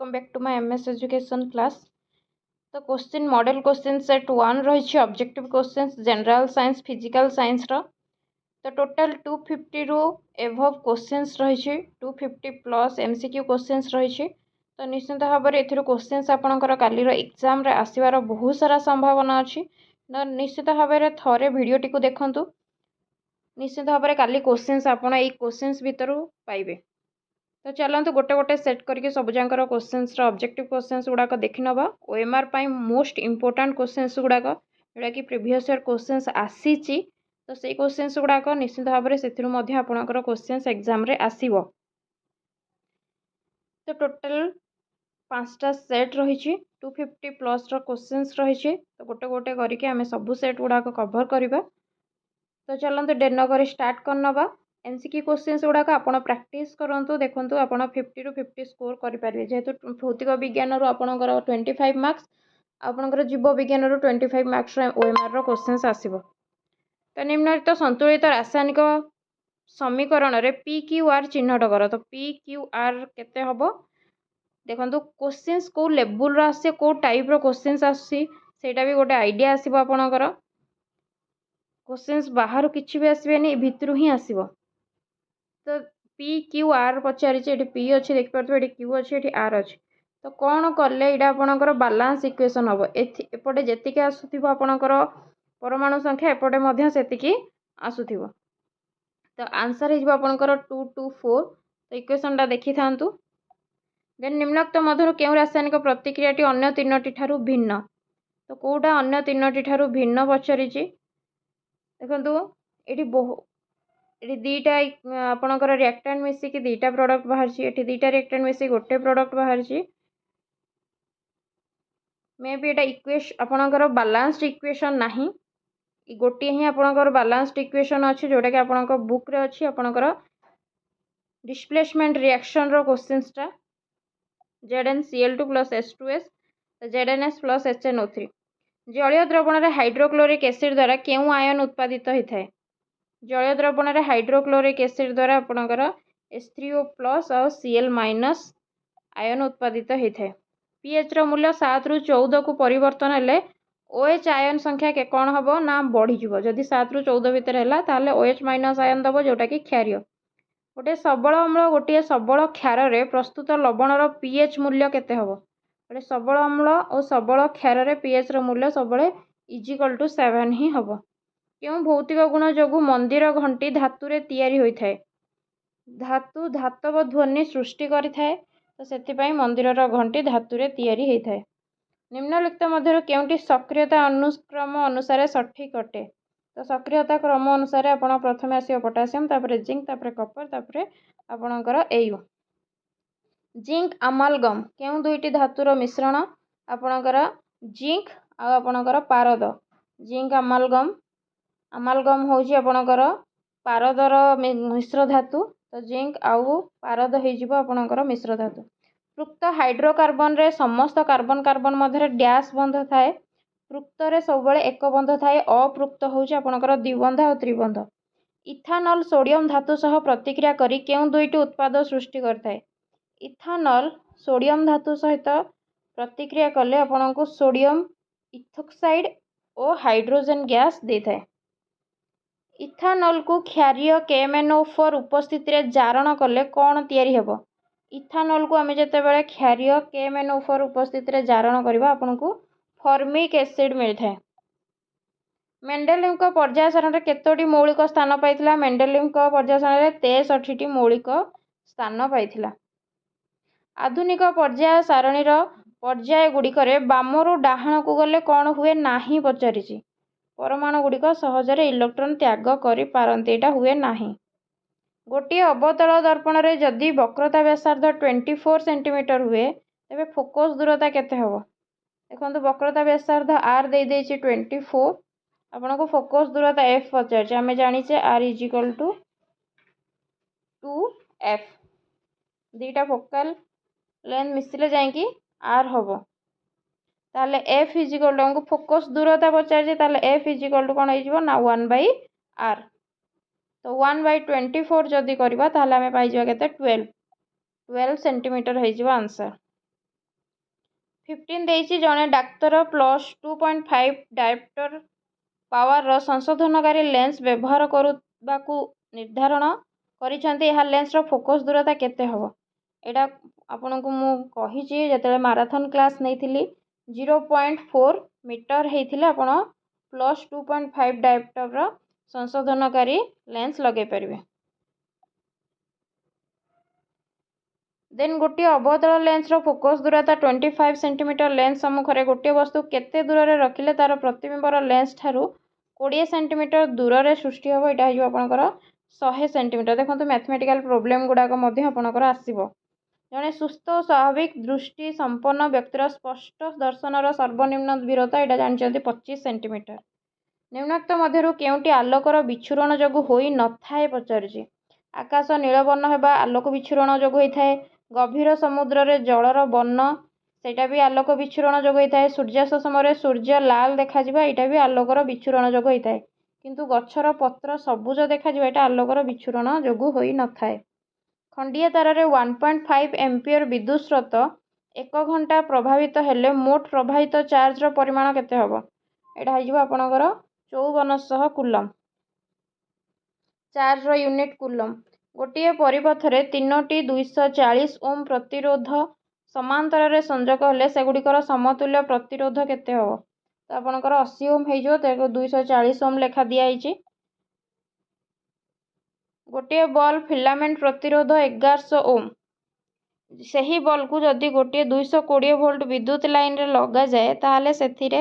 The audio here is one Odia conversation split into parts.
Welcome back to my MS education class. तो क्वेश्चन मॉडल क्वेश्चन सेट 1 रही objective questions general science physical science रो। तो टोटल 250 रु एभव क्वेश्चंस रही 250 प्लस एमसीक्यू क्वेश्चंस रही। तो निश्चित भाव में एथिरो क्वेश्चंस आपणकर कालीर एग्जाम रे आसीबार बहुत सारा संभावना अच्छी। तो निश्चित भाव में थोड़े वीडियोटी को देखंतु। निश्चित भाव में काली क्वेश्चंस आपण एई क्वेश्चंस भितर पाइबे। तो चलते गोटे गोटे सेट करके सबुजाकर क्वेश्चंस ऑब्जेक्टिव क्वेश्चंस गुड़ाक देखी नवा। ओएमआर मोस्ट इंपोर्टेंट क्वेश्चंस गुड़ाक जोटा कि प्रीवियस ईयर क्वेश्चंस आसी। तो से क्वेश्चंस गुड़ाक निश्चित भाव में से आपणकर क्वेश्चंस एग्जाम रे आसीबो। तो टोटल 5टा सेट रही 250 प्लस क्वेश्चंस रही। तो गोटे गोटे करके आम सबू सेट गुड़ाक कवर करवा। तो चलते डेनो कर स्टार्ट करनवा। एमसीक्यू क्वेश्चंस गुड़ाक आपण प्रैक्टिस करंतु देखंतु आपण 50 रु 50 स्कोर करि पारे। जेहेतु भौतिक विज्ञान रो आपणकर 25 मार्क्स आपणकर जीव विज्ञान रो 25 मार्क्स ओएमआर रो क्वेश्चंस आसीबो। तो निम्नलिखित संतुलित रासायनिक समीकरण रे पी क्यू आर चिन्हट कर। तो पी क्यू आर केते हबो देखंतु क्वेश्चंस को लेवल रो आसे को टाइप रो क्वेश्चंस आसी सेटा भी गोटे आईडिया आसीबो। आपणकर क्वेश्चंस बाहर किछि भी आसीबेनी भितरु ही आसीबो। तो पी क्यू आर पचारि पी अच्छे देखिए ये क्यू अच्छे ये आर अच्छे। तो कौन कले यहाँ आपणकर बालांस इक्वेशन हम एपटे जी आसुव आपणकर परमाणु संख्या एपटे से आसुव। तो आंसर होकर 224। तो इक्वेशन टा देखी था। देन निम्नलिखित मध्य क्यों रासायनिक प्रतिक्रियाटी अन्य तीनोटी ठारू भिन्न। तो कौटा अन्य तीनोटी ठारू भिन्न पचारि देखो ये दीटा आपणकर रिएक्टेंट मिसिकी दीटा प्रोडक्ट बाहर ये दीटा रिएक्टेंट मिसिकी गोटे प्रोडक्ट बाहर। मे बी एटा इक्वेशन आपणकर बालांस्ड इक्वेशन नाही गोटे ही आपणकर बालांस्ड इक्वेशन अच्छी जोटा कि आपणकर बुक रे अच्छी आपणकर डिस्प्लेसमेंट रिएक्शन रो क्वेश्चंस टा ZnCl2 plus H2S ZnS plus HNO3 जलीय द्रवण रे हाइड्रोक्लोरिक एसिड द्वारा केउ आयन उत्पादित होता है। जलीय द्रवण रे हाइड्रोक्लोरिक एसिड द्वारा आपणकर H3O प्लस और Cl माइनस आयन उत्पादित होता है। पीएच रो मूल्य 7 रु 14 को परिवर्तन हेले OH आयन संख्या के कौन हम ना बढ़ी जदि 7 रु 14 भितर है OH माइनस आयन दब जोटा कि क्षारीय। गोटे सबल अम्ल गोटे सबल क्षार रे प्रस्तुत लवणर पीएच मूल्य केते हबो। गोटे सबल अम्ल और सबल क्षार रे पीएच रो मूल्य सबले इजिकल टू 7 ही हबो। क्यों भौतिक गुण जोगु मंदिर घंटी धातु रे तैयारी होता है। धातु धातव ध्वनि सृष्टि करिथाए। तो सेथिपाई मंदिर घंटी धातु रे तैयारी होता है। निम्नलिखित मध्य केउंटी सक्रियता अनुक्रम अनुसार सठिक अटे। तो सक्रियता क्रम अनुसार आपण प्रथम आसियो पोटासियम तापर जिंक तापर कपर तापर आपणकर एयू। जिंक अमालगम केउ दुईटी धातुर मिश्रण आपणकर जिंक आपणकर पारद। जिंक अमालगम अमालगम होउची आपणकर पारदर मिश्र धातु। तो जिंक आउ पारद हो आपणकर मिश्र धातु। पृक्त हाइड्रोकार्बन रे समस्त कार्बन कार्बन मध्य डैश बंध थाए। पृक्त रे सब एक बंध थाए अपृक्त होउची आपणकर द्विबंध और त्रिबंध। इथानल सोडियम धातु सह प्रतिक्रिया करी केउ दुईटी उत्पाद सृष्टि करथाए। इथानल सोडियम धातु सहित प्रतिक्रिया कले आपनको सोडियम इथोक्साइड और हाइड्रोजन गैस देथाए। इथानल को क्षारीय KMnO4 उपस्थित रे जारण कले कौन तैयारी हेबो। इथानल को आम जितेबाला क्षारीय KMnO4 उपस्थित रे जारण करबा आपनको फॉर्मिक एसिड मिलता है। मेंडेलिव पर्याय सारणी केतोटी मौलिक स्थान पाइथिला। मेंडेलिव पर्याय सारणी 63टी मौलिक स्थान पाइथिला। आधुनिक पर्याय सारणीर पर्याय गुड़िकर बामरु डाहाण को गले कौन हुए नाही पचारिछि। परमाणु गुड़िक सहजरे इलेक्ट्रॉन त्याग करि पारन्ते एटा हुए नाही। गोटे अवतल दर्पण रे जदि वक्रता व्यासार्ध 24 सेंटीमीटर हुए तेबे फोकस दूरता केते हबो। देखो वक्रता व्यासार्ध R दे देछि 24 आपन को फोकस दूरता F पचार आम जानीचे R इजिकल टू 2F दीटा फोकल लेंथ मिसिले जाएंगी R हम ताले F इजिकल टू हमको फोकस दूरता पचार F इजिकल टू कौन हो ना 1/R। तो 1/24 जदि करवा ताले आम पाइबा केते 12 सेंटीमीटर हो आंसर। 15 ଦେଇଛି ଜଣେ ଡାକ୍ତର +2.5 ଡାୟପ୍ଟର ପାୱାରର ସଂଶୋଧନକାରୀ ଲେନ୍ସ ବ୍ୟବହାର କରିବାକୁ ନିର୍ଦ୍ଧାରଣ କରିଛନ୍ତି। ଏହା ଲେନ୍ସର ଫୋକସ୍ ଦୂରତା କେତେ ହେବ? ଏଇଟା ଆପଣଙ୍କୁ ମୁଁ କହିଛି ଯେତେବେଳେ ମାରାଥନ୍ କ୍ଲାସ୍ ନେଇଥିଲି 0.4 ମିଟର ହେଇଥିଲେ ଆପଣ +2.5 ଡାୟପ୍ଟରର ସଂଶୋଧନକାରୀ ଲେନ୍ସ ଲଗାଇ ପାରିବେ। ଦେନ୍ ଗୋଟିଏ ଅବତଳ ଲେନ୍ସର ଫୋକସ୍ ଦୂରତା 25 ସେଣ୍ଟିମିଟର। ଲେନ୍ସ ସମ୍ମୁଖରେ ଗୋଟିଏ ବସ୍ତୁ କେତେ ଦୂରରେ ରଖିଲେ ତା'ର ପ୍ରତିବିମ୍ବର ଲେନ୍ସ ଠାରୁ 20 ସେଣ୍ଟିମିଟର ଦୂରରେ ସୃଷ୍ଟି ହେବ? ଏଇଟା ହେଇଯିବ ଆପଣଙ୍କର 100 ସେଣ୍ଟିମିଟର। ଦେଖନ୍ତୁ ମ୍ୟାଥମେଟିକାଲ ପ୍ରୋବ୍ଲେମ୍ ଗୁଡ଼ାକ ମଧ୍ୟ ଆପଣଙ୍କର ଆସିବ। ଜଣେ ସୁସ୍ଥ ଓ ସ୍ୱାଭାବିକ ଦୃଷ୍ଟି ସମ୍ପନ୍ନ ବ୍ୟକ୍ତିର ସ୍ପଷ୍ଟ ଦର୍ଶନର ସର୍ବନିମ୍ନ ଦୂରତା ଏଇଟା ଜାଣିଛନ୍ତି 25 ସେଣ୍ଟିମିଟର। ନିମ୍ନୋକ୍ତ ମଧ୍ୟରୁ କେଉଁଟି ଆଲୋକର ବିଚ୍ଛୁରଣ ଯୋଗୁଁ ହୋଇ ନଥାଏ ପଚାରୁଛି? ଆକାଶ ନୀଳବର୍ଣ୍ଣ ହେବା ଆଲୋକ ବିଚ୍ଛୁରଣ ଯୋଗୁଁ ହୋଇଥାଏ। ଗଭୀର ସମୁଦ୍ରରେ ଜଳର ବର୍ଣ୍ଣ ସେଇଟା ବି ଆଲୋକ ବିଚ୍ଛୁରଣ ଯୋଗୁଁ ହୋଇଥାଏ। ସୂର୍ଯ୍ୟାସ୍ତ ସମୟରେ ସୂର୍ଯ୍ୟ ଲାଲ ଦେଖାଯିବା ଏଇଟା ବି ଆଲୋକର ବିଚ୍ଛୁରଣ ଯୋଗୁଁ ହୋଇଥାଏ। କିନ୍ତୁ ଗଛର ପତ୍ର ସବୁଜ ଦେଖାଯିବା ଏଇଟା ଆଲୋକର ବିଚ୍ଛୁରଣ ଯୋଗୁଁ ହୋଇନଥାଏ। ଖଣ୍ଡିଏ ତାରରେ 1.5 ଏମ୍ପିୟର ବିଦ୍ୟୁତ୍ ସ୍ରୋତ 1 ଘଣ୍ଟା ପ୍ରବାହିତ ହେଲେ ମୋଟ ପ୍ରବାହିତ ଚାର୍ଜର ପରିମାଣ କେତେ ହେବ? ଏଇଟା ହେଇଯିବ ଆପଣଙ୍କର 5400 କୁଲମ୍। Charger unit କୁଲମ୍। ଗୋଟିଏ ପରିପଥରେ 3ଟି 240 ଓମ୍ ପ୍ରତିରୋଧ ସମାନ୍ତରରେ ସଂଯୋଗ ହେଲେ ସେଗୁଡ଼ିକର ସମତୁଲ୍ୟ ପ୍ରତିରୋଧ କେତେ ହେବ? ତ ଆପଣଙ୍କର 80 ଓମ୍ ହେଇଯିବ। ତାକୁ 240 ଓମ୍ ଲେଖା ଦିଆହେଇଛି। ଗୋଟିଏ ବଲ୍ବ ଫିଲାମେଣ୍ଟ ପ୍ରତିରୋଧ 1100 ଓମ୍। ସେହି ବଲ୍ବକୁ ଯଦି ଗୋଟିଏ 220 ଭୋଲ୍ଟ ବିଦ୍ୟୁତ୍ ଲାଇନରେ ଲଗାଯାଏ ତାହେଲେ ସେଥିରେ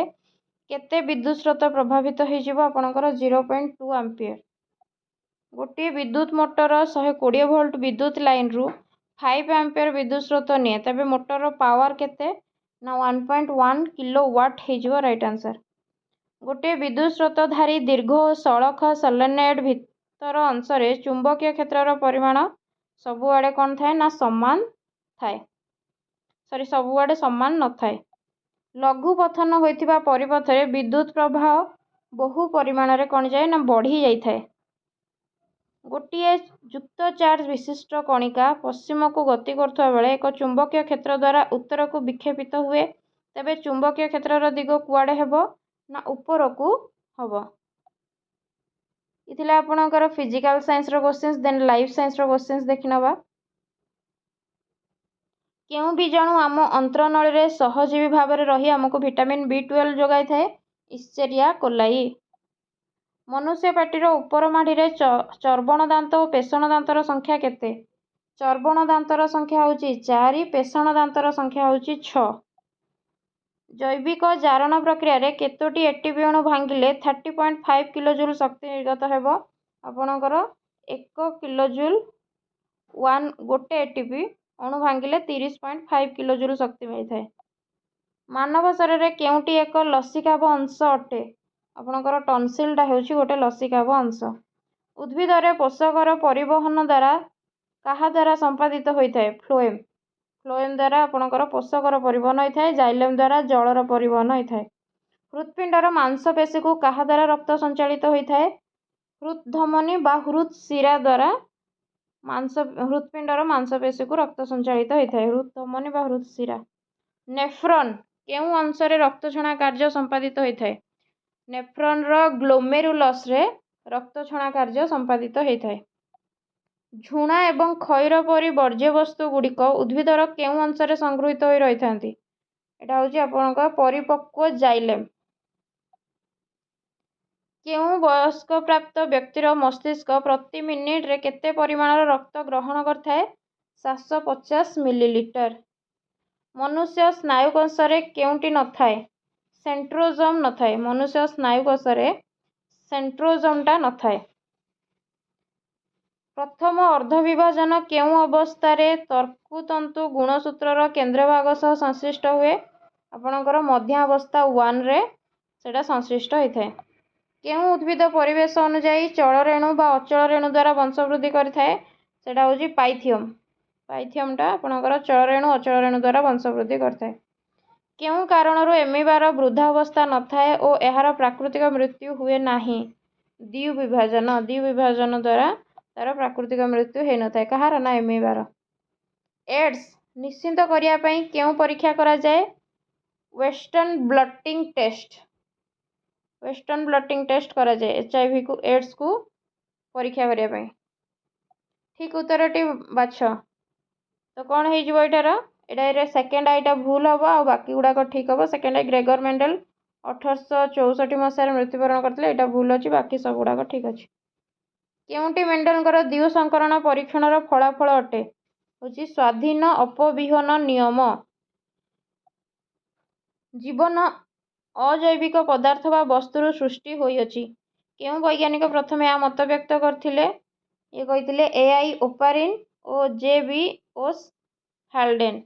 କେତେ ବିଦ୍ୟୁତ୍ ସ୍ରୋତ ପ୍ରବାହିତ ହୋଇଯିବ? ଆପଣଙ୍କର 0.2 ଆମ୍ପିୟର। ଗୋଟିଏ ବିଦ୍ୟୁତ୍ ମୋଟର 120 ଭୋଲ୍ଟ ବିଦ୍ୟୁତ୍ ଲାଇନରୁ 5 ଆମ୍ପିୟର ବିଦ୍ୟୁତ୍ ସ୍ରୋତ ନିଏ, ତେବେ ମୋଟରର ପାୱାର କେତେ? ନା 1.1 କିଲୋୱାଟ୍ ହେଇଯିବ ରାଇଟ୍ ଆନ୍ସର। ଗୋଟିଏ ବିଦ୍ୟୁତ୍ ସ୍ରୋତଧାରୀ ଦୀର୍ଘ ଓ ସଳଖ ସୋଲେନଏଡ୍ ଭିତର ଅଂଶରେ ଚୁମ୍ବକୀୟ କ୍ଷେତ୍ରର ପରିମାଣ ସବୁଆଡ଼େ କ'ଣ ଥାଏ? ନା ସମାନ ଥାଏ। ସବୁଆଡ଼େ ସମାନ ନଥାଏ। ଲଘୁ ପଥନ ହୋଇଥିବା ପରିପଥରେ ବିଦ୍ୟୁତ୍ ପ୍ରବାହ ବହୁ ପରିମାଣରେ କ'ଣ ଯାଏ? ନା ବଢ଼ି ଯାଇଥାଏ। ଗୋଟିଏ ଯୁକ୍ତ ଚାର୍ଜ ବିଶିଷ୍ଟ କଣିକା ପଶ୍ଚିମକୁ ଗତି କରୁଥିବା ବେଳେ ଏକ ଚୁମ୍ବକୀୟ କ୍ଷେତ୍ର ଦ୍ୱାରା ଉତ୍ତରକୁ ବିକ୍ଷେପିତ ହୁଏ, ତେବେ ଚୁମ୍ବକୀୟ କ୍ଷେତ୍ରର ଦିଗ କୁଆଡ଼େ ହେବ? ନା ଉପରକୁ ହେବ। ଏ ଥିଲା ଆପଣଙ୍କର ଫିଜିକାଲ ସାଇନ୍ସର କ୍ୱେଶ୍ଚିନ୍ସ। ଦେନ୍ ଲାଇଫ୍ ସାଇନ୍ସର କ୍ୱେଶ୍ଚିନ୍ସ ଦେଖିନେବା। କେଉଁ ବୀଜାଣୁ ଆମ ଅନ୍ତ୍ରନଳୀରେ ସହଜୀବୀ ଭାବରେ ରହି ଆମକୁ ଭିଟାମିନ୍ B12 ଯୋଗାଇଥାଏ? ଇଶ୍ଚେରିଆ କୋଲାଇ। ମନୁଷ୍ୟ ପାଟିର ଉପର ମାଢ଼ିରେ ଚର୍ବଣ ଦାନ୍ତ ଓ ପେଷଣ ଦାନ୍ତର ସଂଖ୍ୟା କେତେ? ଚର୍ବଣ ଦାନ୍ତର ସଂଖ୍ୟା ହେଉଛି 4, ପେଷଣ ଦାନ୍ତର ସଂଖ୍ୟା ହେଉଛି 6। ଜୈବିକ ଜାରଣ ପ୍ରକ୍ରିୟାରେ କେତୋଟି ଏଟିପି ଅଣୁ ଭାଙ୍ଗିଲେ 30.5 କିଲୋଜୁଲ୍ ଶକ୍ତି ନିର୍ଗତ ହେବ? ଆପଣଙ୍କର 1 କିଲୋଜୁଲ୍। ଗୋଟେ ଏଟିପି ଅଣୁ ଭାଙ୍ଗିଲେ 30.5 କିଲୋଜୁଲ୍ ଶକ୍ତି ମିଳିଥାଏ। ମାନବ ଶରୀରରେ କେଉଁଟି ଏକ ଲସିକାଭ ଅଂଶ ଅଟେ? ଆପଣଙ୍କର ଟନସିଲଟା ହେଉଛି ଗୋଟେ ଲସିକାଭ ଅଂଶ। ଉଦ୍ଭିଦରେ ପୋଷକର ପରିବହନ ଦ୍ୱାରା କାହା ଦ୍ୱାରା ସମ୍ପାଦିତ ହୋଇଥାଏ? ଫ୍ଲୋଏମ୍। ଫ୍ଲୋଏମ୍ ଦ୍ୱାରା ଆପଣଙ୍କର ପୋଷକର ପରିବହନ ହୋଇଥାଏ। ଜାଇଲେମ୍ ଦ୍ୱାରା ଜଳର ପରିବହନ ହୋଇଥାଏ। ହୃତ୍ପିଣ୍ଡର ମାଂସପେଶୀକୁ କାହା ଦ୍ୱାରା ରକ୍ତ ସଞ୍ଚାଳିତ ହୋଇଥାଏ? ହୃଦ୍ଧମନୀ ବା ହୃତ୍‌ଶିରା ଦ୍ୱାରା ହୃତ୍ପିଣ୍ଡର ମାଂସପେଶୀକୁ ରକ୍ତ ସଞ୍ଚାଳିତ ହୋଇଥାଏ। ହୃଦ୍‌ଧମନୀ ବା ହୃତ୍‌ଶିରା। ନେଫ୍ରନ୍ କେଉଁ ଅଂଶରେ ରକ୍ତଛଣା କାର୍ଯ୍ୟ ସମ୍ପାଦିତ ହୋଇଥାଏ? ନେଫ୍ରନ୍‌ର ଗ୍ଲୋମେରୁଲସ୍‌ରେ ରକ୍ତଛଣା କାର୍ଯ୍ୟ ସମ୍ପାଦିତ ହୋଇଥାଏ। ଝୁଣା ଏବଂ ଖଇର ପରି ବର୍ଜ୍ୟବସ୍ତୁଗୁଡ଼ିକ ଉଦ୍ଭିଦର କେଉଁ ଅଂଶରେ ସଂଗୃହୀତ ହୋଇ ରହିଥାନ୍ତି? ଏଇଟା ହେଉଛି ଆପଣଙ୍କ ପରିପକ୍ୱ ଜାଇଲେମ୍। କେଉଁ ବୟସ୍କପ୍ରାପ୍ତ ବ୍ୟକ୍ତିର ମସ୍ତିଷ୍କ ପ୍ରତି ମିନିଟରେ କେତେ ପରିମାଣର ରକ୍ତ ଗ୍ରହଣ କରିଥାଏ? 750 ମିଲିଲିଟର। ମନୁଷ୍ୟ ସ୍ନାୟୁକୋଷରେ କେଉଁଟି ନଥାଏ? ସେଣ୍ଟ୍ରୋଜୋମ୍ ନଥାଏ। ମନୁଷ୍ୟ ସ୍ନାୟୁକୋଷରେ ସେଣ୍ଟ୍ରୋଜୋମ୍‌ଟା ନଥାଏ। ପ୍ରଥମ ଅର୍ଦ୍ଧବିଭାଜନ କେଉଁ ଅବସ୍ଥାରେ ତର୍କୁତନ୍ତୁ ଗୁଣସୂତ୍ରର କେନ୍ଦ୍ରଭାଗ ସହ ସଂଶ୍ଳିଷ୍ଟ ହୁଏ? ଆପଣଙ୍କର ମଧ୍ୟାବସ୍ଥା 1ରେ ସେଇଟା ସଂଶ୍ଳିଷ୍ଟ ହୋଇଥାଏ। କେଉଁ ଉଦ୍ଭିଦ ପରିବେଶ ଅନୁଯାୟୀ ଚଳରେଣୁ ବା ଅଚଳ ରେଣୁ ଦ୍ୱାରା ବଂଶବୃଦ୍ଧି କରିଥାଏ? ସେଇଟା ହେଉଛି ପାଇଥିୟମ୍। ପାଇଥିୟମ୍‌ଟା ଆପଣଙ୍କର ଚଳରେଣୁ ଅଚଳ ରେଣୁ ଦ୍ୱାରା ବଂଶବୃଦ୍ଧି କରିଥାଏ। କେଉଁ କାରଣରୁ ଏମିବାର ବୃଦ୍ଧାବସ୍ଥା ନଥାଏ ଓ ଏହାର ପ୍ରାକୃତିକ ମୃତ୍ୟୁ ହୁଏ ନାହିଁ? ଦ୍ୱିବିଭାଜନ। ଦ୍ୱିବିଭାଜନ ଦ୍ୱାରା ତା'ର ପ୍ରାକୃତିକ ମୃତ୍ୟୁ ହୋଇନଥାଏ। କାହାର? ନା ଏମିବାର। ଏଡ୍ସ ନିଶ୍ଚିତ କରିବା ପାଇଁ କେଉଁ ପରୀକ୍ଷା କରାଯାଏ? वेस्टर्न ब्लटिंग टेस्ट कराए HIV को एड्स को परीक्षा करने। ठीक उत्तरटी बाछ। तो कौन हो एटार सेकेंड आईटा भूल हम आ बाकी गुड़ाक ठीक हम। सेकेंड आई ग्रेगर मेंडेल 1864 मसीह मृत्युवरण करते। यहाँ भूल अच्छी बाकी सब गुड़ाक ठीक अच्छे। केउंटी मेंडेलकर द्विसंकरण परीक्षण फलाफल अटे हूँ स्वाधीन अपविहन नियम। जीवन अजैविक पदार्थ बा वस्तुर सृष्टि होइअछि। केउं वैज्ञानिक प्रथमे यह मत व्यक्त करथिले? ये कहिथिले AI ओपारिन और JB ओस हाल्डेन।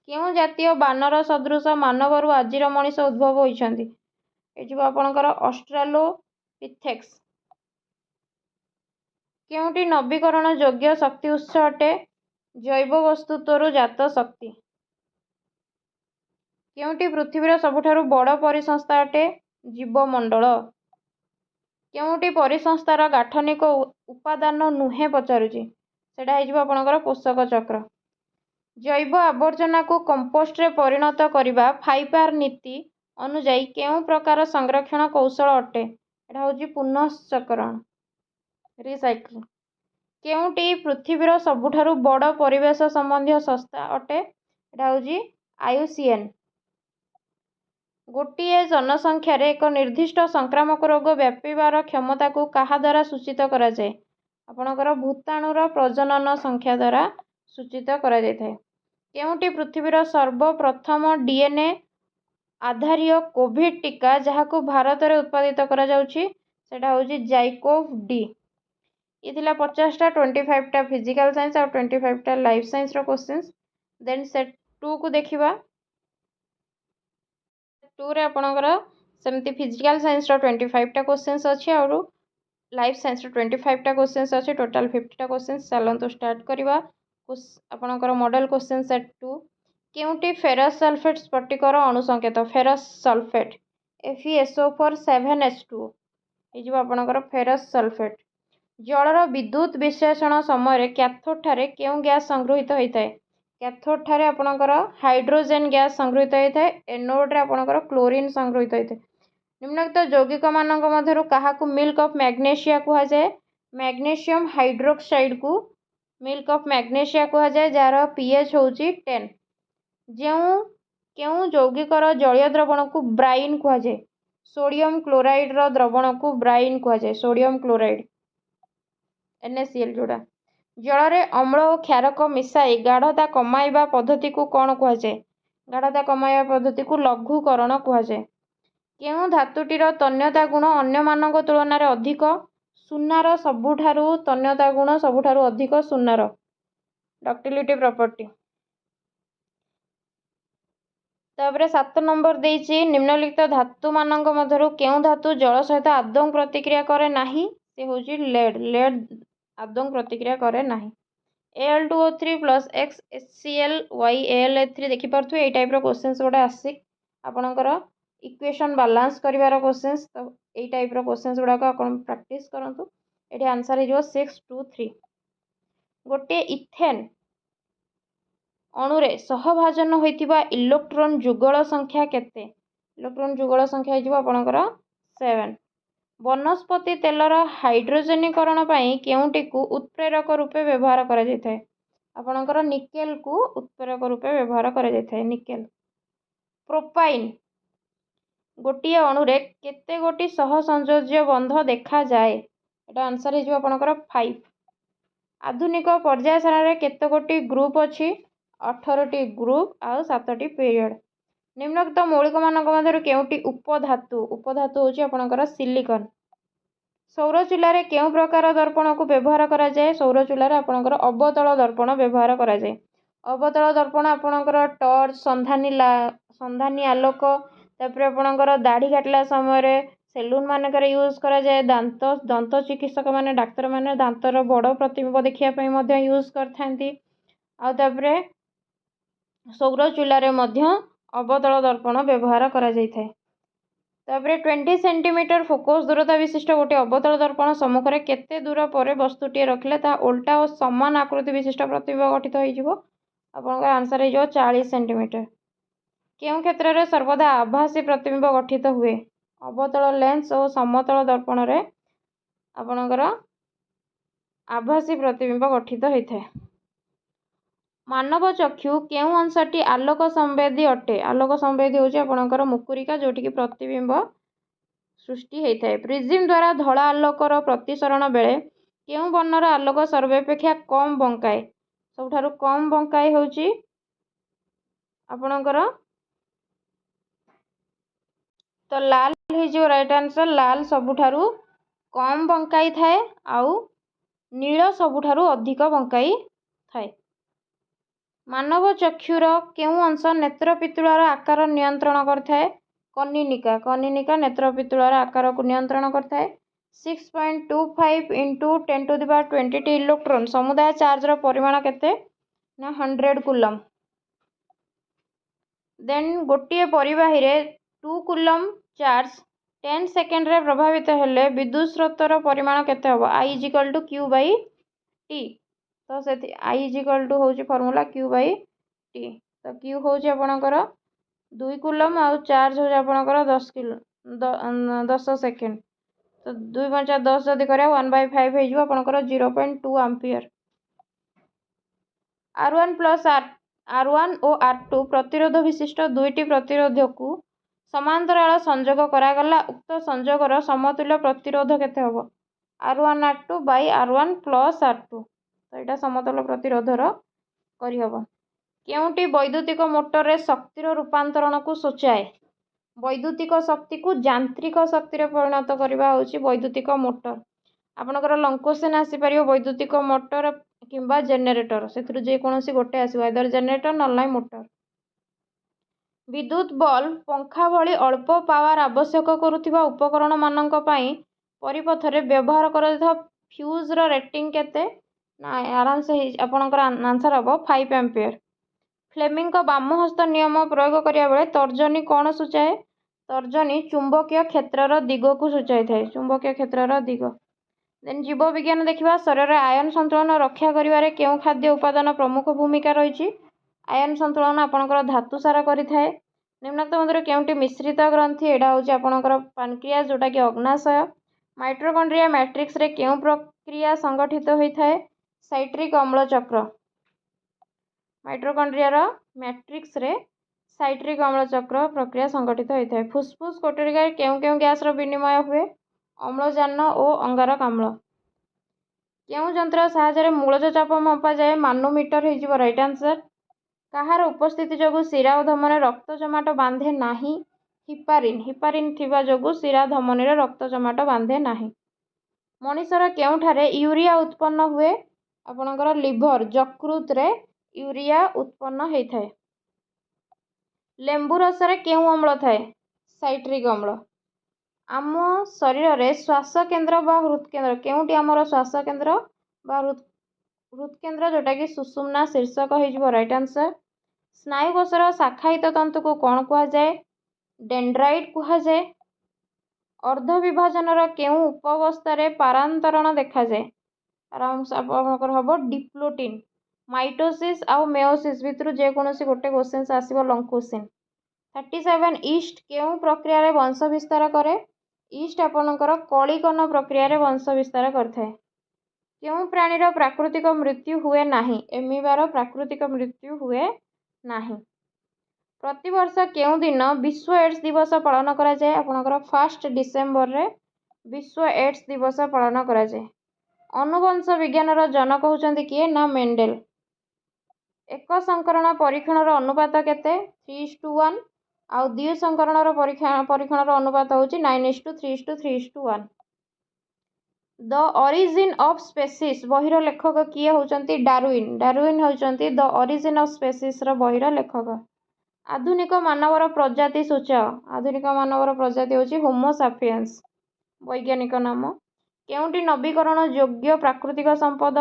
केउं जातीय बानर सदृश मानवरु आजिर मनीष उद्भव होइछन्ति? एजिबो आपणकर ऑस्ट्रेलोपिथेक्स। केउंटी नवीकरण योग्य शक्ति उत्स अटे? जैव वस्तुत्वरु जात शक्ति। केउंटी पृथ्वीर सबुठारु बड़ परिसंस्था अटे? जीवमंडल। केउंटी परिसंस्थार गाठनिक उपादान नुहे पचारुची? सेटा हेजिबो आपणकर पोषक चक्र। जैव आवर्जना को कंपोस्ट रे परिणत करिबा 5R नीति अनुजाई केउं प्रकार संरक्षण कौशल अटे? एटा होची पुनश्चक्रण रिसाइक्लिंग। केउंटी पृथ्वीर सबुठारु बड़ परिवेश संबंधी संस्था अटे? एटा होची IUCN। गोटिए जनसंख्यार एक निर्दिष्ट संक्रामक रोग व्यापीबार क्षमता को कहा द्वारा सूचित करा जाए? आपणकर भूताणुर प्रजनन संख्या द्वारा सूचित करा जाए। केउंटी पृथ्वीर सर्वप्रथम DNA आधारित कोविड टीका जहां भारत में उत्पादित करा जाउछि? सेटा होची जाइकोव डी। ये 50टा 25टा फिजिकल साइंस और 25टा लाइफ साइंस रो क्वेश्चंस। देन सेट 2 को देखिबा। 2 रे आपणकर सेमती फिजिकल साइंस रो 25टा क्वेश्चंस अछि और लाइफ साइंस रो 25टा क्वेश्चंस अछि। टोटल 50टा क्वेश्चंस। चलंतु स्टार्ट करिबा। आपणकर मॉडल क्वेश्चन सेट 2। केउंटी फेरस सल्फेट स्फटिकर अणुसंकेत? फेरस सल्फेट FeSO4 7H2 ये आपणकर फेरस सल्फेट। जलर विद्युत विश्लेषण समय कैथोड ठारे केउं गैस संगृहित होता है? कैथोड ठारे आपणकर हाइड्रोजन गैस संगृहित होता है। एनोड रे आपणकर क्लोरीन संगृहित होता है। निम्नलिखित यौगिक मानक मध्यरु काहाकू मिल्क ऑफ मैग्नेशिया कहा जाए? मैग्नेशियम हाइड्रोक्साइड को मिल्क ऑफ मैग्नेशिया कहा जाए जार pH होची 10। केउं यौगिकर जलीय द्रवण को ब्राइन कहा जाए? सोडियम क्लोराइड रो द्रवण को ब्राइन कहा जाए। सोडियम क्लोराइड NaCl जोड़ा। जल रे अम्ल और क्षारक मिसाई गाढ़ता कमाइबा पद्धति को कौन कहा जाए? गाढ़ता कमाइबा पद्धति को लघुकरण कहा जाए। केउं धातुटीर तन्यता गुण अन्य मानक तुलना रे अधिक? सुनार सबुठारु तन्यता गुण सबुठारु अधिक सुनार। Ductility property. तापरे 7 नंबर देइछि निम्नलिखित धातु मानक मध्यरु केउं धातु जल सहित आदौ प्रतिक्रिया करे नाही? से होची लेड। लेड आदौ प्रतिक्रिया करे नाही। Al2O3 प्लस XCl YAlH3 देखि पारथु ए टाइप रो क्वेश्चंस गोटे आसी आपणकर इक्वेशन बैलेंस करिवार क्वेश्चंस। तो ए टाइप रो क्वेश्चंस गुडाक आपण प्रैक्टिस करंतु। एठी आंसर हे जो 6 2 3। गोटे इथेन अणुरे सहभाजन होइतिबा इलेक्ट्रॉन जुगल संख्या केते? इलेक्ट्रॉन जुगल संख्या हे जो आपणकर 7। वनस्पति तेलर हाइड्रोजनीकरण पई केउंटी को उत्प्रेरक रूपे व्यवहार करा जायथाय? आपणकर निकेल को उत्प्रेरक रूपे व्यवहार करा जायथाय। निकेल। प्रोपाइन गोटिए अणुरे केते गोटी सहसंयोज्य बंध देखा जाए? एटा आंसर हे जो आपणकर 5। आधुनिक पर्याय सारणी केते गोटी ग्रुप अछि? 18टी ग्रुप और 7टी पीरियड। निम्नलिखित मौलिक मानक मध्यरु केउंटी उपधातु? उपधातु होची आपणकर सिलिकॉन। सौर चूल्हा केउं प्रकार दर्पण को व्यवहार करा जाए? सौर चूल्हा आपणकर अवतल दर्पण व्यवहार करा जाए। अवतल दर्पण आपणकर टॉर्च संधानी आलोक तापर आपणकर दाढ़ी काटला समय सेलून मानकर यूज करा जाए। दंत चिकित्सक माने डाक्तर माने दांतर बड़ प्रतिबिंब देखिया पई मध्य यूज करथांती। आ तापर सौर चूल्हा अवतल दर्पण व्यवहार करा जायथाय। तापर 20 सेंटीमीटर फोकस दूरता विशिष्ट गोटे अवतल दर्पण सम्मुख में केते दूर पर वस्तुटीए रखिले ता उल्टा और समान आकृति विशिष्ट प्रतिबिंब गठित होइजिवो? आपनकर आंसर हे जो 40 सेंटीमीटर। କେଉଁ କ୍ଷେତ୍ରରେ ସର୍ବଦା ଆଭାସୀ ପ୍ରତିବିମ୍ବ ଗଠିତ ହୁଏ? ଅବତଳ ଲେନ୍ସ ଓ ସମତଳ ଦର୍ପଣରେ ଆପଣଙ୍କର ଆଭାସୀ ପ୍ରତିବିମ୍ବ ଗଠିତ ହୋଇଥାଏ। ମାନବ ଚକ୍ଷୁ କେଉଁ ଅଂଶଟି ଆଲୋକ ସମ୍ବେଦୀ ଅଟେ? ଆଲୋକ ସମ୍ବେଦୀ ହେଉଛି ଆପଣଙ୍କର ମୁକୁରିକା, ଯେଉଁଠିକି ପ୍ରତିବିମ୍ବ ସୃଷ୍ଟି ହୋଇଥାଏ। ପ୍ରିଜିମ୍ ଦ୍ୱାରା ଧଳା ଆଲୋକର ପ୍ରତିସରଣ ବେଳେ କେଉଁ ବର୍ଣ୍ଣର ଆଲୋକ ସର୍ବାପେକ୍ଷା କମ୍ ବଙ୍କାଏ? ସବୁଠାରୁ କମ୍ ବଙ୍କାଏ ହେଉଛି ଆପଣଙ୍କର ତ ଲାଲ ହେଇଯିବ ରାଇଟ୍ ଆନ୍ସର। ଲାଲ ସବୁଠାରୁ କମ୍ ବଙ୍କାଇ ଥାଏ ଆଉ ନୀଳ ସବୁଠାରୁ ଅଧିକ ବଙ୍କାଇ ଥାଏ। ମାନବ ଚକ୍ଷୁର କେଉଁ ଅଂଶ ନେତ୍ର ପିତୁଳାର ଆକାର ନିୟନ୍ତ୍ରଣ କରିଥାଏ? କନିନିକା। କନିନିକା ନେତ୍ର ପିତୁଳାର ଆକାରକୁ ନିୟନ୍ତ୍ରଣ କରିଥାଏ। 6.25 × 10⁻20 ଇଲେକ୍ଟ୍ରନ୍ ସମୁଦାୟ ଚାର୍ଜର ପରିମାଣ କେତେ? ନା 100 କୁଲମ୍। ଦେନ୍ ଗୋଟିଏ ପରିବାହୀରେ 2 କୁଲମ୍ ଚାର୍ଜ 10 ସେକେଣ୍ଡରେ ପ୍ରଭାବିତ ହେଲେ ବିଦ୍ୟୁତ୍ ସ୍ରୋତର ପରିମାଣ କେତେ ହେବ? I = Q/T। ତ ସେଠି I = ହେଉଛି ଫର୍ମୁଲା Q/T। ତ Q ହେଉଛି ଆପଣଙ୍କର 2 କୁଲମ୍ ଆଉ ଚାର୍ଜ ହେଉଛି ଆପଣଙ୍କର 10 ସେକେଣ୍ଡ। ତ 2 × 10 ଯଦି କରିବା 1/5 ହେଇଯିବ ଆପଣଙ୍କର 0.2 ଆମ୍ପିୟର। R1 ଓ R2 ପ୍ରତିରୋଧ ବିଶିଷ୍ଟ ଦୁଇଟି ପ୍ରତିରୋଧକୁ ସମାନ୍ତରାଳ ସଂଯୋଗ କରାଗଲା। ଉକ୍ତ ସଂଯୋଗର ସମତୁଲ୍ୟ ପ୍ରତିରୋଧ କେତେ ହେବ? R1R2/R1 + R2। ତ ଏଇଟା ସମତୁଲ୍ୟ ପ୍ରତିରୋଧର କରିହେବ। କେଉଁଟି ବୈଦ୍ୟୁତିକ ମୋଟରରେ ଶକ୍ତିର ରୂପାନ୍ତରଣକୁ ସୂଚାଏ? ବୈଦ୍ୟୁତିକ ଶକ୍ତିକୁ ଯାନ୍ତ୍ରିକ ଶକ୍ତିରେ ପରିଣତ କରିବା ହେଉଛି ବୈଦ୍ୟୁତିକ ମୋଟର। ଆପଣଙ୍କର ଲଙ୍ଗ କ୍ୱେଶ୍ଚନ୍ ଆସିପାରିବ ବୈଦ୍ୟୁତିକ ମୋଟର କିମ୍ବା ଜେନେରେଟର, ସେଥିରୁ ଯେକୌଣସି ଗୋଟେ ଆସିବ, ଆଇଦର ଜେନେରେଟର ନହେଲେ ନାହିଁ ମୋଟର। ବିଦ୍ୟୁତ୍ ବଲ୍ବ, ପଙ୍ଖା ଭଳି ଅଳ୍ପ ପାୱାର ଆବଶ୍ୟକ କରୁଥିବା ଉପକରଣମାନଙ୍କ ପାଇଁ ପରିପଥରେ ବ୍ୟବହାର କରାଯାଉଥିବା ଫ୍ୟୁଜ୍ର ରେଟିଂ କେତେ? ନା ଆରାମସେ ଆପଣଙ୍କର ଆନ୍ସର ହେବ 5 ଆମ୍ପିୟର। ଫ୍ଲେମିଙ୍କ ବାମହସ୍ତ ନିୟମ ପ୍ରୟୋଗ କରିବା ବେଳେ ତର୍ଜନୀ କ'ଣ ସୂଚାଏ? ତର୍ଜନୀ ଚୁମ୍ବକୀୟ କ୍ଷେତ୍ରର ଦିଗକୁ ସୂଚାଇଥାଏ। ଚୁମ୍ବକୀୟ କ୍ଷେତ୍ରର ଦିଗ। ଦେନ୍ ଜୀବବିଜ୍ଞାନ ଦେଖିବା। ଶରୀରରେ ଆୟନ ସନ୍ତୁଳନ ରକ୍ଷା କରିବାରେ କେଉଁ ଖାଦ୍ୟ ଉପାଦାନ ପ୍ରମୁଖ ଭୂମିକା ରହିଛି? ଆୟନ ସନ୍ତୁଳନ ଆପଣଙ୍କର ଧାତୁସାର କରିଥାଏ। ନିମ୍ନୋକ୍ତ ମଧ୍ୟରୁ କେଉଁଟି ମିଶ୍ରିତ ଗ୍ରନ୍ଥି? ଏଇଟା ହେଉଛି ଆପଣଙ୍କର ପାନକ୍ରିଆସ୍, ଯେଉଁଟାକି ଅଗ୍ନାଶୟ। ମାଇଟୋକଣ୍ଡ୍ରିଆ ମ୍ୟାଟ୍ରିକ୍ସରେ କେଉଁ ପ୍ରକ୍ରିୟା ସଂଗଠିତ ହୋଇଥାଏ? ସାଇଟ୍ରିକ୍ ଅମ୍ଳ ଚକ୍ର। ମାଇଟୋକଣ୍ଡ୍ରିଆର ମ୍ୟାଟ୍ରିକ୍ସରେ ସାଇଟ୍ରିକ୍ ଅମ୍ଳ ଚକ୍ର ପ୍ରକ୍ରିୟା ସଂଗଠିତ ହୋଇଥାଏ। ଫୁସ୍ଫୁସ୍ କୋଠିକାରେ କେଉଁ କେଉଁ ଗ୍ୟାସର ବିନିମୟ ହୁଏ? ଅମ୍ଳଜାନ ଓ ଅଙ୍ଗାରକାମ୍ଳ। କେଉଁ ଯନ୍ତ୍ର ସାହାଯ୍ୟରେ ମୂଳଜ ଚାପ ମପାଯାଏ? ମାନୋମିଟର ହେଇଯିବ ରାଇଟ୍ ଆନ୍ସର। କାହାର ଉପସ୍ଥିତି ଯୋଗୁଁ ଶିରା ଓ ଧମନୀରେ ରକ୍ତ ଜମାଟ ବାନ୍ଧେ ନାହିଁ? ହିପାରିନ୍। ହିପାରିନ୍ ଥିବା ଯୋଗୁଁ ଶିରା ଧମନୀରେ ରକ୍ତ ଜମାଟ ବାନ୍ଧେ ନାହିଁ। ମଣିଷର କେଉଁଠାରେ ୟୁରିଆ ଉତ୍ପନ୍ନ ହୁଏ? ଆପଣଙ୍କର ଲିଭର, ଯକୃତରେ ୟୁରିଆ ଉତ୍ପନ୍ନ ହୋଇଥାଏ। ଲେମ୍ବୁ ରସରେ କେଉଁ ଅମ୍ଳ ଥାଏ? ସାଇଟ୍ରିକ୍ ଅମ୍ଳ। ଆମ ଶରୀରରେ ଶ୍ୱାସକେନ୍ଦ୍ର ବା ହୃତ୍କେନ୍ଦ୍ର, କେଉଁଟି ଆମର ଶ୍ୱାସକେନ୍ଦ୍ର ବା ହୃତ୍କେନ୍ଦ୍ର, ଯେଉଁଟାକି ସୁଷୁମ୍ନା ଶୀର୍ଷକ ହେଇଯିବ ରାଇଟ୍ ଆନ୍ସର। ସ୍ନାୟୁକୋଷର ଶାଖାୟିତ ତନ୍ତୁକୁ କ'ଣ କୁହାଯାଏ? ଡେଣ୍ଡ୍ରାଇଟ୍ କୁହାଯାଏ। ଅର୍ଦ୍ଧବିଭାଜନର କେଉଁ ଉପାବସ୍ଥାରେ ପାରାନ୍ତରଣ ଦେଖାଯାଏ? ଆପଣଙ୍କର ହେବ ଡିପ୍ଲୋଟିନ୍। ମାଇଟୋସିସ୍ ଆଉ ମେଓସିସ୍ ଭିତରୁ ଯେକୌଣସି ଗୋଟେ କ୍ୱେଶ୍ଚନ୍ ଆସିବ ଲଙ୍ଗ କ୍ୱେଶ୍ଚନ୍। 37 ଇଷ୍ଟ କେଉଁ ପ୍ରକ୍ରିୟାରେ ବଂଶ ବିସ୍ତାର କରେ? ଇଷ୍ଟ ଆପଣଙ୍କର କଳିକନ ପ୍ରକ୍ରିୟାରେ ବଂଶ ବିସ୍ତାର କରିଥାଏ। କେଉଁ ପ୍ରାଣୀର ପ୍ରାକୃତିକ ମୃତ୍ୟୁ ହୁଏ ନାହିଁ? ଏମିବାର ପ୍ରାକୃତିକ ମୃତ୍ୟୁ ହୁଏ ନାହିଁ। ପ୍ରତିବର୍ଷ କେଉଁ ଦିନ ବିଶ୍ୱ ଏଡ୍ସ ଦିବସ ପାଳନ କରାଯାଏ? ଆପଣଙ୍କର 1 ଡିସେମ୍ବରରେ ବିଶ୍ୱ ଏଡ୍ସ ଦିବସ ପାଳନ କରାଯାଏ। ଅନୁବଂଶ ବିଜ୍ଞାନର ଜନକ ହେଉଛନ୍ତି କିଏ? ନା ମେଣ୍ଡେଲ। ଏକ ସଂକରଣ ପରୀକ୍ଷଣର ଅନୁପାତ କେତେ? 3:1। ଆଉ ଦ୍ୱି ସଂକରଣର ପରୀକ୍ଷଣର ଅନୁପାତ ହେଉଛି 9:3:3:1। ଦ ଅରିଜିନ୍ ଅଫ୍ ସ୍ପେସିସ୍ ବହିର ଲେଖକ କିଏ ହେଉଛନ୍ତି? ଡାରୱିନ୍। ଡାରୱିନ୍ ହେଉଛନ୍ତି ଦ ଅରିଜିନ୍ ଅଫ୍ ସ୍ପେସିସ୍ର ବହିର ଲେଖକ। ଆଧୁନିକ ମାନବର ପ୍ରଜାତି ସୂଚାଅ। ଆଧୁନିକ ମାନବର ପ୍ରଜାତି ହେଉଛି ହୋମୋ ସାପିଏନ୍ସ, ବୈଜ୍ଞାନିକ ନାମ। କେଉଁଟି ନବୀକରଣ ଯୋଗ୍ୟ ପ୍ରାକୃତିକ ସମ୍ପଦ?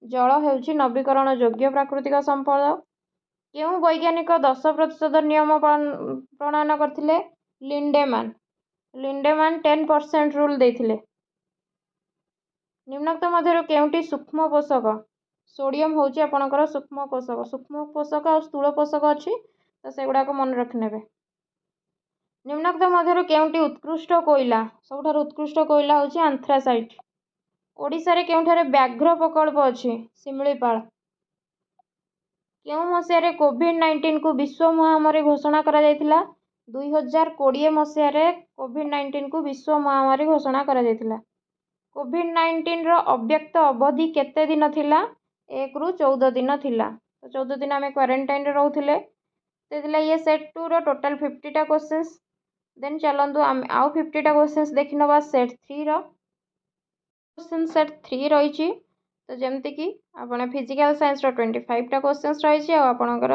ଜଳ ହେଉଛି ନବୀକରଣ ଯୋଗ୍ୟ ପ୍ରାକୃତିକ ସମ୍ପଦ। କେଉଁ ବୈଜ୍ଞାନିକ 10% ନିୟମ ପ୍ରଣୟନ କରିଥିଲେ? ଲିଣ୍ଡେମାନ୍। ଲିଣ୍ଡେମାନ୍ 10% ରୁଲ୍ ଦେଇଥିଲେ। ନିମ୍ନୋକ୍ତ ମଧ୍ୟରୁ କେଉଁଟି ସୂକ୍ଷ୍ମ ପୋଷକ? ସୋଡ଼ିୟମ୍ ହେଉଛି ଆପଣଙ୍କର ସୂକ୍ଷ୍ମ ପୋଷକ। ସୂକ୍ଷ୍ମ ପୋଷକ ଆଉ ସ୍ଥୂଳ ପୋଷକ ଅଛି, तो सेगुड़ाक मन रखिने। निम्नोक्त मध्य केउंटी उत्कृष्ट कोईला सबुठारु उत्कृष्ट कोईला होची आंथ्रासाइट। ओडिशा रे केउंठारे व्याघ्र प्रकल्प अछि शिमिलीपाल। केउं मसियारे कोविड-19 को विश्व महामारी घोषणा करा जायतिला? 2020 मसियारे कोविड-19 को विश्व महामारी घोषणा करा जायतिला। कोविड-19 रो अव्यक्त अवधि केते दिन थिला? 1 रु 14 दिन थिला। तो 14 दिन आमे क्वारंटाइन रे रहउथिले। तेदिला ये सेट 2 रो टोटल 50 टा क्वेश्चंस। देन चलंतु आमे आउ 50 टा क्वेश्चंस देखिनबा सेट 3 रो। क्वेश्चन सेट 3 रही। तो जमती कि आपण फिजिकल साइंस रो 25 टा क्वेश्चंस रही और आपणकर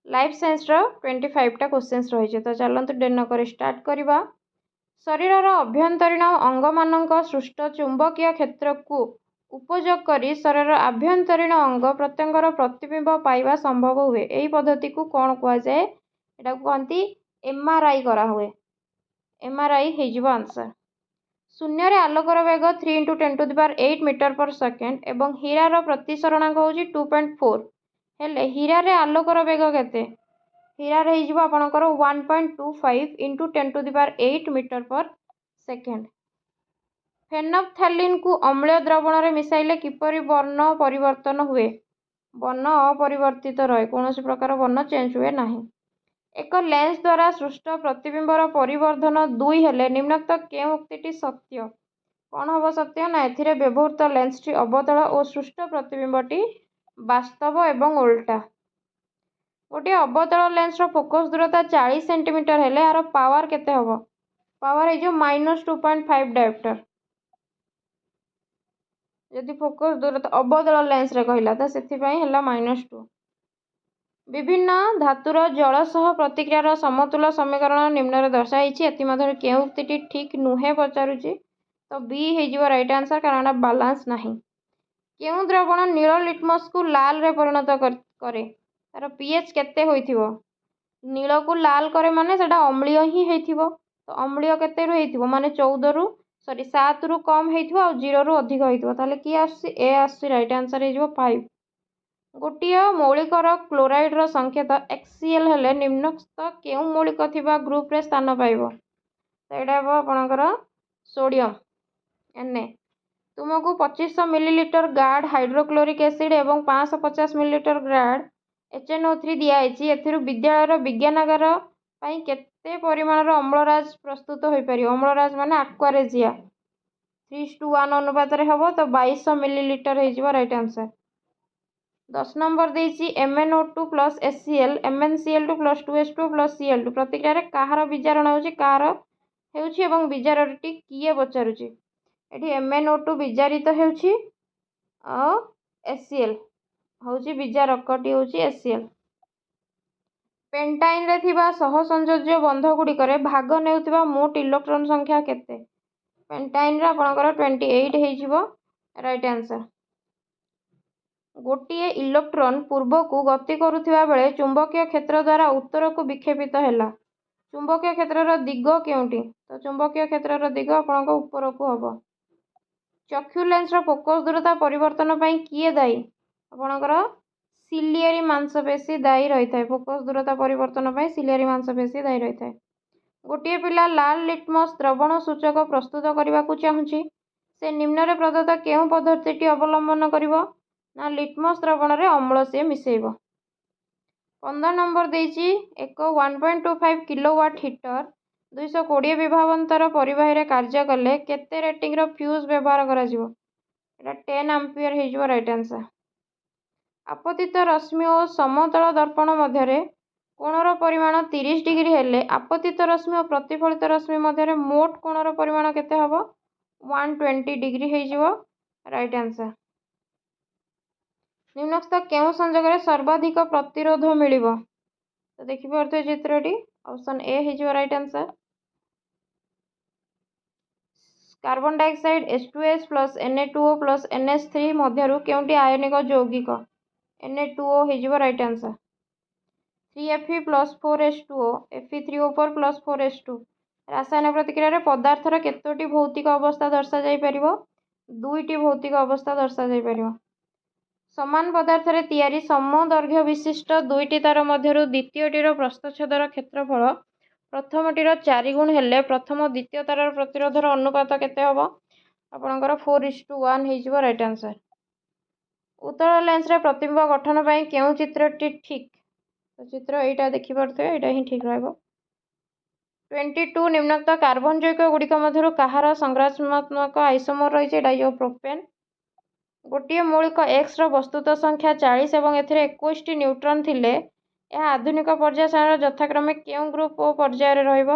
लाइफ साइंस रो 25 टा क्वेश्चंस रही। तो चलंतु डेन कर स्टार्ट करबा। शरीर रो अभ्यंतरीण अंग मानक सृष्ट चुंबकीय क्षेत्र को उपयोग करी शरीर आभ्यंतरीण अंग प्रत्यंगर प्रतिबिंब पाइबा संभव हुए। यही पद्धति को कौन कह जाए? एटा कहती एमआरआई करा हुए। एमआरआई हो आंसर। शून्य रे आलोकर वेग 3 × 10⁸ मीटर पर सेकेंड एवं हीरार प्रतिसरणांक हूँ 2.4 हेले हीरा रे आलोकर वेग केते? हीरार हो आपणकर 1.25 × 10⁸ मीटर पर सेकेंड। फेनोप्थैलिन को अम्लीय द्रवण रे मिसाइले किपरि वर्ण परिवर्तन हुए? वर्ण अपरिवर्तित रहे, कौन प्रकार वर्ण चेंज हुए नहीं। एक लेंस द्वारा सृष्ट प्रतिबिंबर परिवर्धन 2 हेले निम्नोक्त केउं उक्तिटी सत्य? कौन हम सत्य ना एथिरे व्यवहृत लेंसटी अवतल और सृष्ट प्रतिबिंबटी वास्तव एवं उल्टा। गोटे अवतल लेंस फोकस दूरता 40 सेंटीमीटर हेले यार पावर केते हबो? पावर है -2.5 डायोप्टर। यदि फोकस दूरता अवतल लेंस रे कहला तो सेथिपई हैला -2। विभिन्न धातुर जल सह प्रतिक्रियार समतुल समीकरण निम्न रे दर्शाइछि। एति मध्य केउं उक्तिटी ठीक नुहे पचारुछि? तो बी हो राइट आंसर कारण बैलेंस नहीं। केउं द्रवण नील लिटमस को लाल रे परिणत करे? तार पीएच केते होइथिबो? नील को लाल करे माने सेटा अम्लीय ही हेइथिबो। तो अम्लीय केते रु हेइथिबो माने 7 रु कम हेइथिबो और 0 रु अधिक हेइथिबो। ताले की आसी ए आसी राइट आंसर हेइजिबो 5। गोटिए मौलिकर क्लोराइड रो संकेत HCl हेले निम्नोक्त केउं मौलिक थिबा ग्रुप रे स्थान पाइबो? तो एटा हो आपणकर सोडियम Na। तुमको 2500 मिलीलीटर गाढ़ हाइड्रोक्लोरिक एसिड एवं 550 मिलीलीटर गाढ़ HNO3 दिखाई। एथिरु विद्यालय विज्ञानागार पई केते परिमाणर अम्लराज प्रस्तुत हो पारि? अम्लराज माने आक्वारेजिया 3:1 अनुपात रे हबो। तो 2200 मिलीलीटर हो राइट आंसर। 10 नंबर देछि MnO2 + HCl MnCl2 + 2H2 + Cl2 प्रतिक्रिया रे काହାର विजारण होछि काହାର हेउछि एवं विजारटी किए पचारुछि? एठी MnO2 विजारित हेउछि और HCl होछि विजारकटी होछि HCl। पेंटाइन रे थिबा सहसंयोज्य बंध गुड़िकरे भाग नेउथिबा मोट इलेक्ट्रॉन संख्या केते? पेंटाइन रे आपणकर 28 हेइजिबो राइट आंसर। गोटिए इलेक्ट्रॉन पूर्व को गति करुथिबा बेले चुंबकीय क्षेत्र द्वारा उत्तर को विक्षेपित हैला। चुंबकीय क्षेत्रर दिग केउंटी? तो चुंबकीय क्षेत्रर दिग आपणक ऊपर को हबो। चक्षु लेंस रो फोकस दूरता परिवर्तन पई किए दायी? आपणकर सिलियरी मांसपेशी दायी रही थाए। फोकस दूरता परिवर्तन पई सिलियरी मांसपेशी दायी रही थाए। गोटिए पिला लाल लिटमस द्रवण सूचक प्रस्तुत करने को चाहूँगी से निम्न रे प्रदत्त केउं पद्धति अवलंबन करिवो? ना लिटमस द्रवण रे अम्ल से मिसेइबो। 15 नंबर देछि एक 1.25 किलोवाट हीटर 220 विभावांतर परिवाही रे कार्य कले केते रेटिंग रो फ्यूज व्यवहार करा जिवो? एटा 10 एम्पियर हे जिवो राइट आंसर। आपतित रश्मि और समतल दर्पण मध्य कोणर परिमाण 30 डिग्री हेले आपतित रश्मि और प्रतिफलित रश्मि मध्य मोट कोणर परिमाण केते हबो? 120 डिग्री हे जिवो राइट आंसर। निम्नोक्त केउं संयोग रे सर्वाधिक प्रतिरोध मिलिबो? तो देखि पारथि चित्रटी ऑप्शन ए हे जिवो right answer. Carbon dioxide H2S + Na2O + NH3 मध्यरु केउंटी आयनिक यौगिक? Na2O हे जिवो right answer. 3Fe + 4H2O Fe3O4 + 4H2 रासायनिक प्रतिक्रिया रे पदार्थर केतोटी भौतिक अवस्था दर्शा जाई परिबो? 2टी भौतिक अवस्था दर्शा जाई परिबो। ସମାନ ପଦାର୍ଥରେ ତିଆରି ସମଦୈର୍ଘ୍ୟ ବିଶିଷ୍ଟ ଦୁଇଟି ତାର ମଧ୍ୟରୁ ଦ୍ୱିତୀୟଟିର ପ୍ରସ୍ଥଚ୍ଛେଦର କ୍ଷେତ୍ରଫଳ ପ୍ରଥମଟିର 4 ଗୁଣ ହେଲେ ପ୍ରଥମ ଦ୍ୱିତୀୟ ତାରର ପ୍ରତିରୋଧର ଅନୁପାତ କେତେ ହେବ? ଆପଣଙ୍କର 4:1 ହେଇଯିବ ରାଇଟ୍ ଆନ୍ସର। ଉତ୍ତଳ ଲେନ୍ସରେ ପ୍ରତିବିମ୍ବ ଗଠନ ପାଇଁ କେଉଁ ଚିତ୍ରଟି ଠିକ୍? ତ ଚିତ୍ର ଏଇଟା ଦେଖିପାରୁଥିବେ, ଏଇଟା ହିଁ ଠିକ୍ ରହିବ। 22 ନିମ୍ନୋକ୍ତ କାର୍ବନ ଯୌଗ ଗୁଡ଼ିକ ମଧ୍ୟରୁ କାହାର ସଂରଚନାତ୍ମକ ଆଇସୋମର ରହିଛି? ଏଇଟା ହେଇଯିବ ପ୍ରୋପେନ୍। ଗୋଟିଏ ମୌଳିକ X ର ବସ୍ତୁତ ସଂଖ୍ୟା 40 ଏବଂ ଏଥିରେ 21ଟି ନ୍ୟୁଟ୍ରନ୍ ଥିଲେ ଏହା ଆଧୁନିକ ପର୍ଯ୍ୟାୟ ସାରଣୀର ଯଥାକ୍ରମେ କେଉଁ ଗ୍ରୁପ ଓ ପର୍ଯ୍ୟାୟରେ ରହିବ?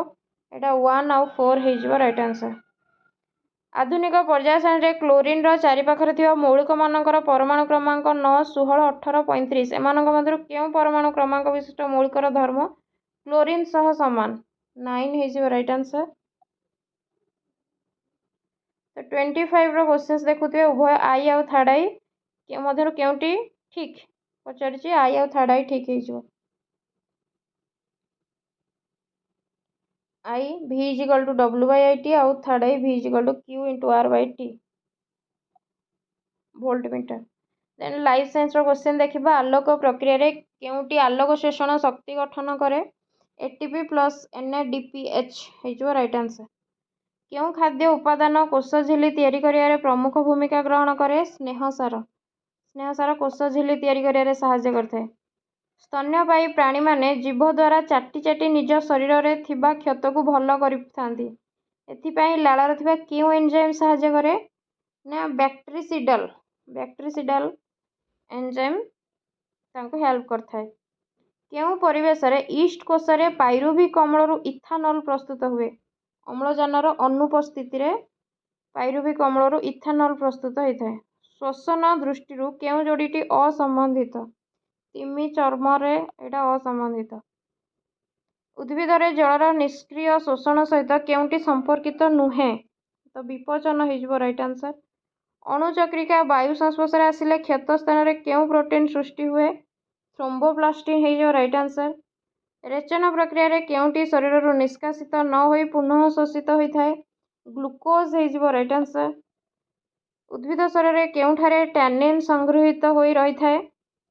ଏଇଟା 1 ଆଉ 4 ହେଇଯିବ ରାଇଟ୍ ଆନ୍ସର। ଆଧୁନିକ ପର୍ଯ୍ୟାୟ ସାରଣୀରେ କ୍ଲୋରିନ୍ର ଚାରିପାଖରେ ଥିବା ମୌଳିକମାନଙ୍କର ପରମାଣୁ କ୍ରମାଙ୍କ 9, 16, 18, 35 ଏମାନଙ୍କ ମଧ୍ୟରୁ କେଉଁ ପରମାଣୁ କ୍ରମାଙ୍କ ବିଶିଷ୍ଟ ମୌଳିକର ଧର୍ମ କ୍ଲୋରିନ୍ ସହ ସମାନ? 9 ହେଇଯିବ ରାଇଟ୍ ଆନ୍ସର। ତ 25ର କ୍ୱେଶ୍ଚନ୍ସ ଦେଖୁଥିବେ, ଉଭୟ ଆଇ ଆଉ ଥାର୍ଡ ଆଇ ମଧ୍ୟରୁ କେଉଁଟି ଠିକ୍ ପଚାରିଛି? ଆଇ ଆଉ ଥାର୍ଡ ଆଇ ଠିକ୍ ହେଇଯିବ। I V = W/IT ଆଉ third I V = Q/R/T voltmeter. Then life ସାଇନ୍ସର କ୍ୱେଶ୍ଚନ୍ ଦେଖିବା। ଆଲୋକ ପ୍ରକ୍ରିୟାରେ କେଉଁଟି ଆଲୋକ ଶୋଷଣ ଶକ୍ତି ଗଠନ କରେ? ATP + NADPH ହେଇଯିବ ରାଇଟ୍ ଆନ୍ସର। କେଉଁ ଖାଦ୍ୟ ଉପାଦାନ କୋଷ ଝିଲ୍ଲି ତିଆରି କରିବାରେ ପ୍ରମୁଖ ଭୂମିକା ଗ୍ରହଣ କରେ? ସ୍ନେହସାର। ସ୍ନେହସାର କୋଷ ଝିଲ୍ଲି ତିଆରି କରିବାରେ ସାହାଯ୍ୟ କରିଥାଏ। ସ୍ତନ୍ୟପାୟୀ ପ୍ରାଣୀମାନେ ଜିଭ ଦ୍ୱାରା ଚାଟି ଚାଟି ନିଜ ଶରୀରରେ ଥିବା କ୍ଷତକୁ ଭଲ କରିଥାନ୍ତି। ଏଥିପାଇଁ ଲାଳରେ ଥିବା କେଉଁ ଏନଜାଇମ୍ ସାହାଯ୍ୟ କରେ? ନା ବ୍ୟାକ୍ଟେରିସିଡାଲ ଏନଜାଇମ୍ ତାଙ୍କୁ ହେଲ୍ପ କରିଥାଏ। କେଉଁ ପରିବେଶରେ ଇଷ୍ଟ କୋଷରେ ପାଇରୁଭିକ୍ ଅମ୍ଳରୁ ଇଥାନଲ୍ ପ୍ରସ୍ତୁତ ହୁଏ? ଅମ୍ଳଜାନର ଅନୁପସ୍ଥିତିରେ ପାଇରୁଭିକ୍ ଅମ୍ଳରୁ ଇଥାନଲ୍ ପ୍ରସ୍ତୁତ ହୋଇଥାଏ। ଶ୍ୱସନ ଦୃଷ୍ଟିରୁ କେଉଁ ଯୋଡ଼ିଟି ଅସମ୍ବନ୍ଧିତ? ତିମି ଚର୍ମରେ ଏଇଟା ଅସମ୍ବନ୍ଧିତ। ଉଦ୍ଭିଦରେ ଜଳର ନିଷ୍କ୍ରିୟ ଶୋଷଣ ସହିତ କେଉଁଟି ସମ୍ପର୍କିତ ନୁହେଁ? ତ ବିପଚନ ହେଇଯିବ ରାଇଟ୍ ଆନ୍ସର। ଅଣୁଚକ୍ରିକା ବାୟୁ ସଂସ୍ପର୍ଶରେ ଆସିଲେ କ୍ଷତ ସ୍ଥାନରେ କେଉଁ ପ୍ରୋଟିନ୍ ସୃଷ୍ଟି ହୁଏ? ଥ୍ରୋମ୍ବୋପ୍ଲାସ୍ଟିନ୍ ହେଇଯିବ ରାଇଟ୍ ଆନ୍ସର। ରେଚନ ପ୍ରକ୍ରିୟାରେ କେଉଁଟି ଶରୀରରୁ ନିଷ୍କାସିତ ନ ହୋଇ ପୁନଃ ଶୋଷିତ ହୋଇଥାଏ? ଗ୍ଲୁକୋଜ୍ ହେଇଯିବ ରାଇଟ୍ ଆନ୍ସର। ଉଦ୍ଭିଦ ଶରୀରରେ କେଉଁଠାରେ ଟ୍ୟାନିନ୍ ସଂଗୃହୀତ ହୋଇ ରହିଥାଏ?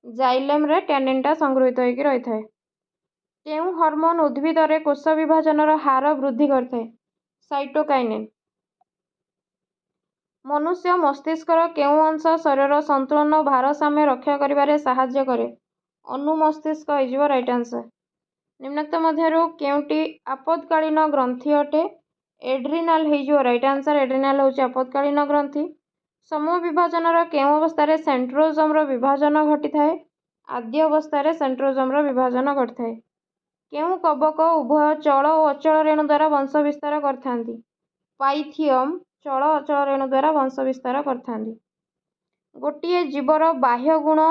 ଜାଇଲେମରେ ଟ୍ୟାନିନ୍ଟା ସଂଗୃହୀତ ହୋଇକି ରହିଥାଏ। କେଉଁ ହର୍ମୋନ୍ ଉଦ୍ଭିଦରେ କୋଷ ବିଭାଜନର ହାର ବୃଦ୍ଧି କରିଥାଏ? ସାଇଟୋକାଇନିନ୍। ମନୁଷ୍ୟ ମସ୍ତିଷ୍କର କେଉଁ ଅଂଶ ଶରୀରର ସନ୍ତୁଳନ ଓ ଭାରସାମ୍ୟ ରକ୍ଷା କରିବାରେ ସାହାଯ୍ୟ କରେ? ଅନୁମସ୍ତିଷ୍କ ହେଇଯିବ ରାଇଟ୍ ଆନ୍ସର। ନିମ୍ନୋକ୍ତ ମଧ୍ୟରୁ କେଉଁଟି ଆପଦକାଳୀନ ଗ୍ରନ୍ଥି ଅଟେ? ଏଡ୍ରିନାଲ ହେଇଯିବ ରାଇଟ୍ ଆନ୍ସର। ଏଡ୍ରିନାଲ ହେଉଛି ଆପଦକାଳୀନ ଗ୍ରନ୍ଥି। ସମୂହ ବିଭାଜନର କେଉଁ ଅବସ୍ଥାରେ ସେଣ୍ଟ୍ରୋଜୋମର ବିଭାଜନ ଘଟିଥାଏ? ଆଦ୍ୟ ଅବସ୍ଥାରେ ସେଣ୍ଟ୍ରୋଜୋମର ବିଭାଜନ ଘଟିଥାଏ। କେଉଁ କବକ ଉଭୟ ଚଳ ଓ ଅଚଳ ରେଣୁ ଦ୍ୱାରା ବଂଶ ବିସ୍ତାର କରିଥାନ୍ତି? ପାଇଥିୟମ୍ ଚଳ ଅଚଳ ରେଣୁ ଦ୍ୱାରା ବଂଶ ବିସ୍ତାର କରିଥାନ୍ତି। ଗୋଟିଏ ଜୀବର ବାହ୍ୟ ଗୁଣ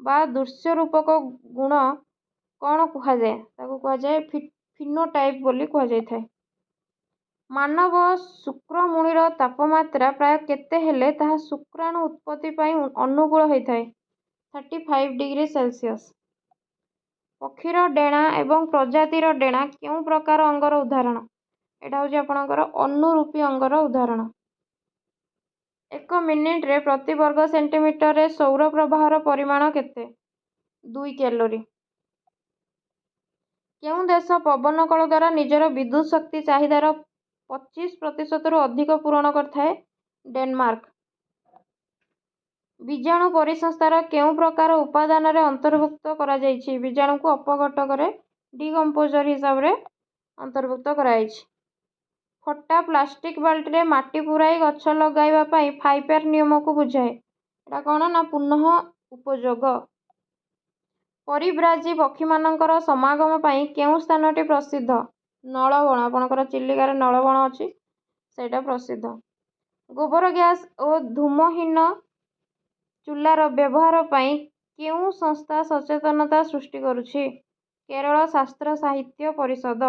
ବା ଦୃଶ୍ୟ ରୂପକ ଗୁଣ କ'ଣ କୁହାଯାଏ? ତାକୁ କୁହାଯାଏ ଫିନୋଟାଇପ୍ ବୋଲି କୁହାଯାଇଥାଏ। ମାନବ ଶୁକ୍ରମୁଣିର ତାପମାତ୍ରା ପ୍ରାୟ କେତେ ହେଲେ ତାହା ଶୁକ୍ରାଣୁ ଉତ୍ପତ୍ତି ପାଇଁ ଅନୁକୂଳ ହୋଇଥାଏ? 35°C। ପକ୍ଷୀର ଡେଣା ଏବଂ ପ୍ରଜାତିର ଡେଣା କେଉଁ ପ୍ରକାର ଅଙ୍ଗର ଉଦାହରଣ? ଏଇଟା ହେଉଛି ଆପଣଙ୍କର ଅନୁରୂପୀ ଅଙ୍ଗର ଉଦାହରଣ। 1 ମିନିଟରେ ପ୍ରତି ବର୍ଗ ସେଣ୍ଟିମିଟରରେ ସୌର ପ୍ରବାହର ପରିମାଣ କେତେ? 2 କ୍ୟାଲୋରି। କେଉଁ ଦେଶ ପବନ କଳ ଦ୍ୱାରା ନିଜର ବିଦ୍ୟୁତ୍ ଶକ୍ତି ଚାହିଦାର 25%ରୁ ଅଧିକ ପୂରଣ କରିଥାଏ? ଡେନମାର୍କ। ବୀଜାଣୁ ପରିସଂସ୍ଥାର କେଉଁ ପ୍ରକାର ଉପାଦାନରେ ଅନ୍ତର୍ଭୁକ୍ତ କରାଯାଇଛି? ବୀଜାଣୁକୁ ଅପଘଟକରେ ଡିକମ୍ପୋଜର ହିସାବରେ ଅନ୍ତର୍ଭୁକ୍ତ କରାଯାଇଛି। ଫଟା ପ୍ଲାଷ୍ଟିକ୍ ବାଲ୍ଟିରେ ମାଟି ପୁରାଇ ଗଛ ଲଗାଇବା ପାଇଁ 5R ନିୟମକୁ ବୁଝାଏ। ଏଇଟା କ'ଣ? ନା ପୁନଃ ଉପଯୋଗ। ପରିବ୍ରାଜୀ ପକ୍ଷୀମାନଙ୍କର ସମାଗମ ପାଇଁ କେଉଁ ସ୍ଥାନଟି ପ୍ରସିଦ୍ଧ? ନଳବଣ। ଆପଣଙ୍କର ଚିଲିକାରେ ନଳବଣ ଅଛି, ସେଇଟା ପ୍ରସିଦ୍ଧ। ଗୋବର ଗ୍ୟାସ୍ ଓ ଧୂମହୀନ ଚୁଲାର ବ୍ୟବହାର ପାଇଁ କେଉଁ ସଂସ୍ଥା ସଚେତନତା ସୃଷ୍ଟି କରୁଛି? କେରଳ ଶାସ୍ତ୍ର ସାହିତ୍ୟ ପରିଷଦ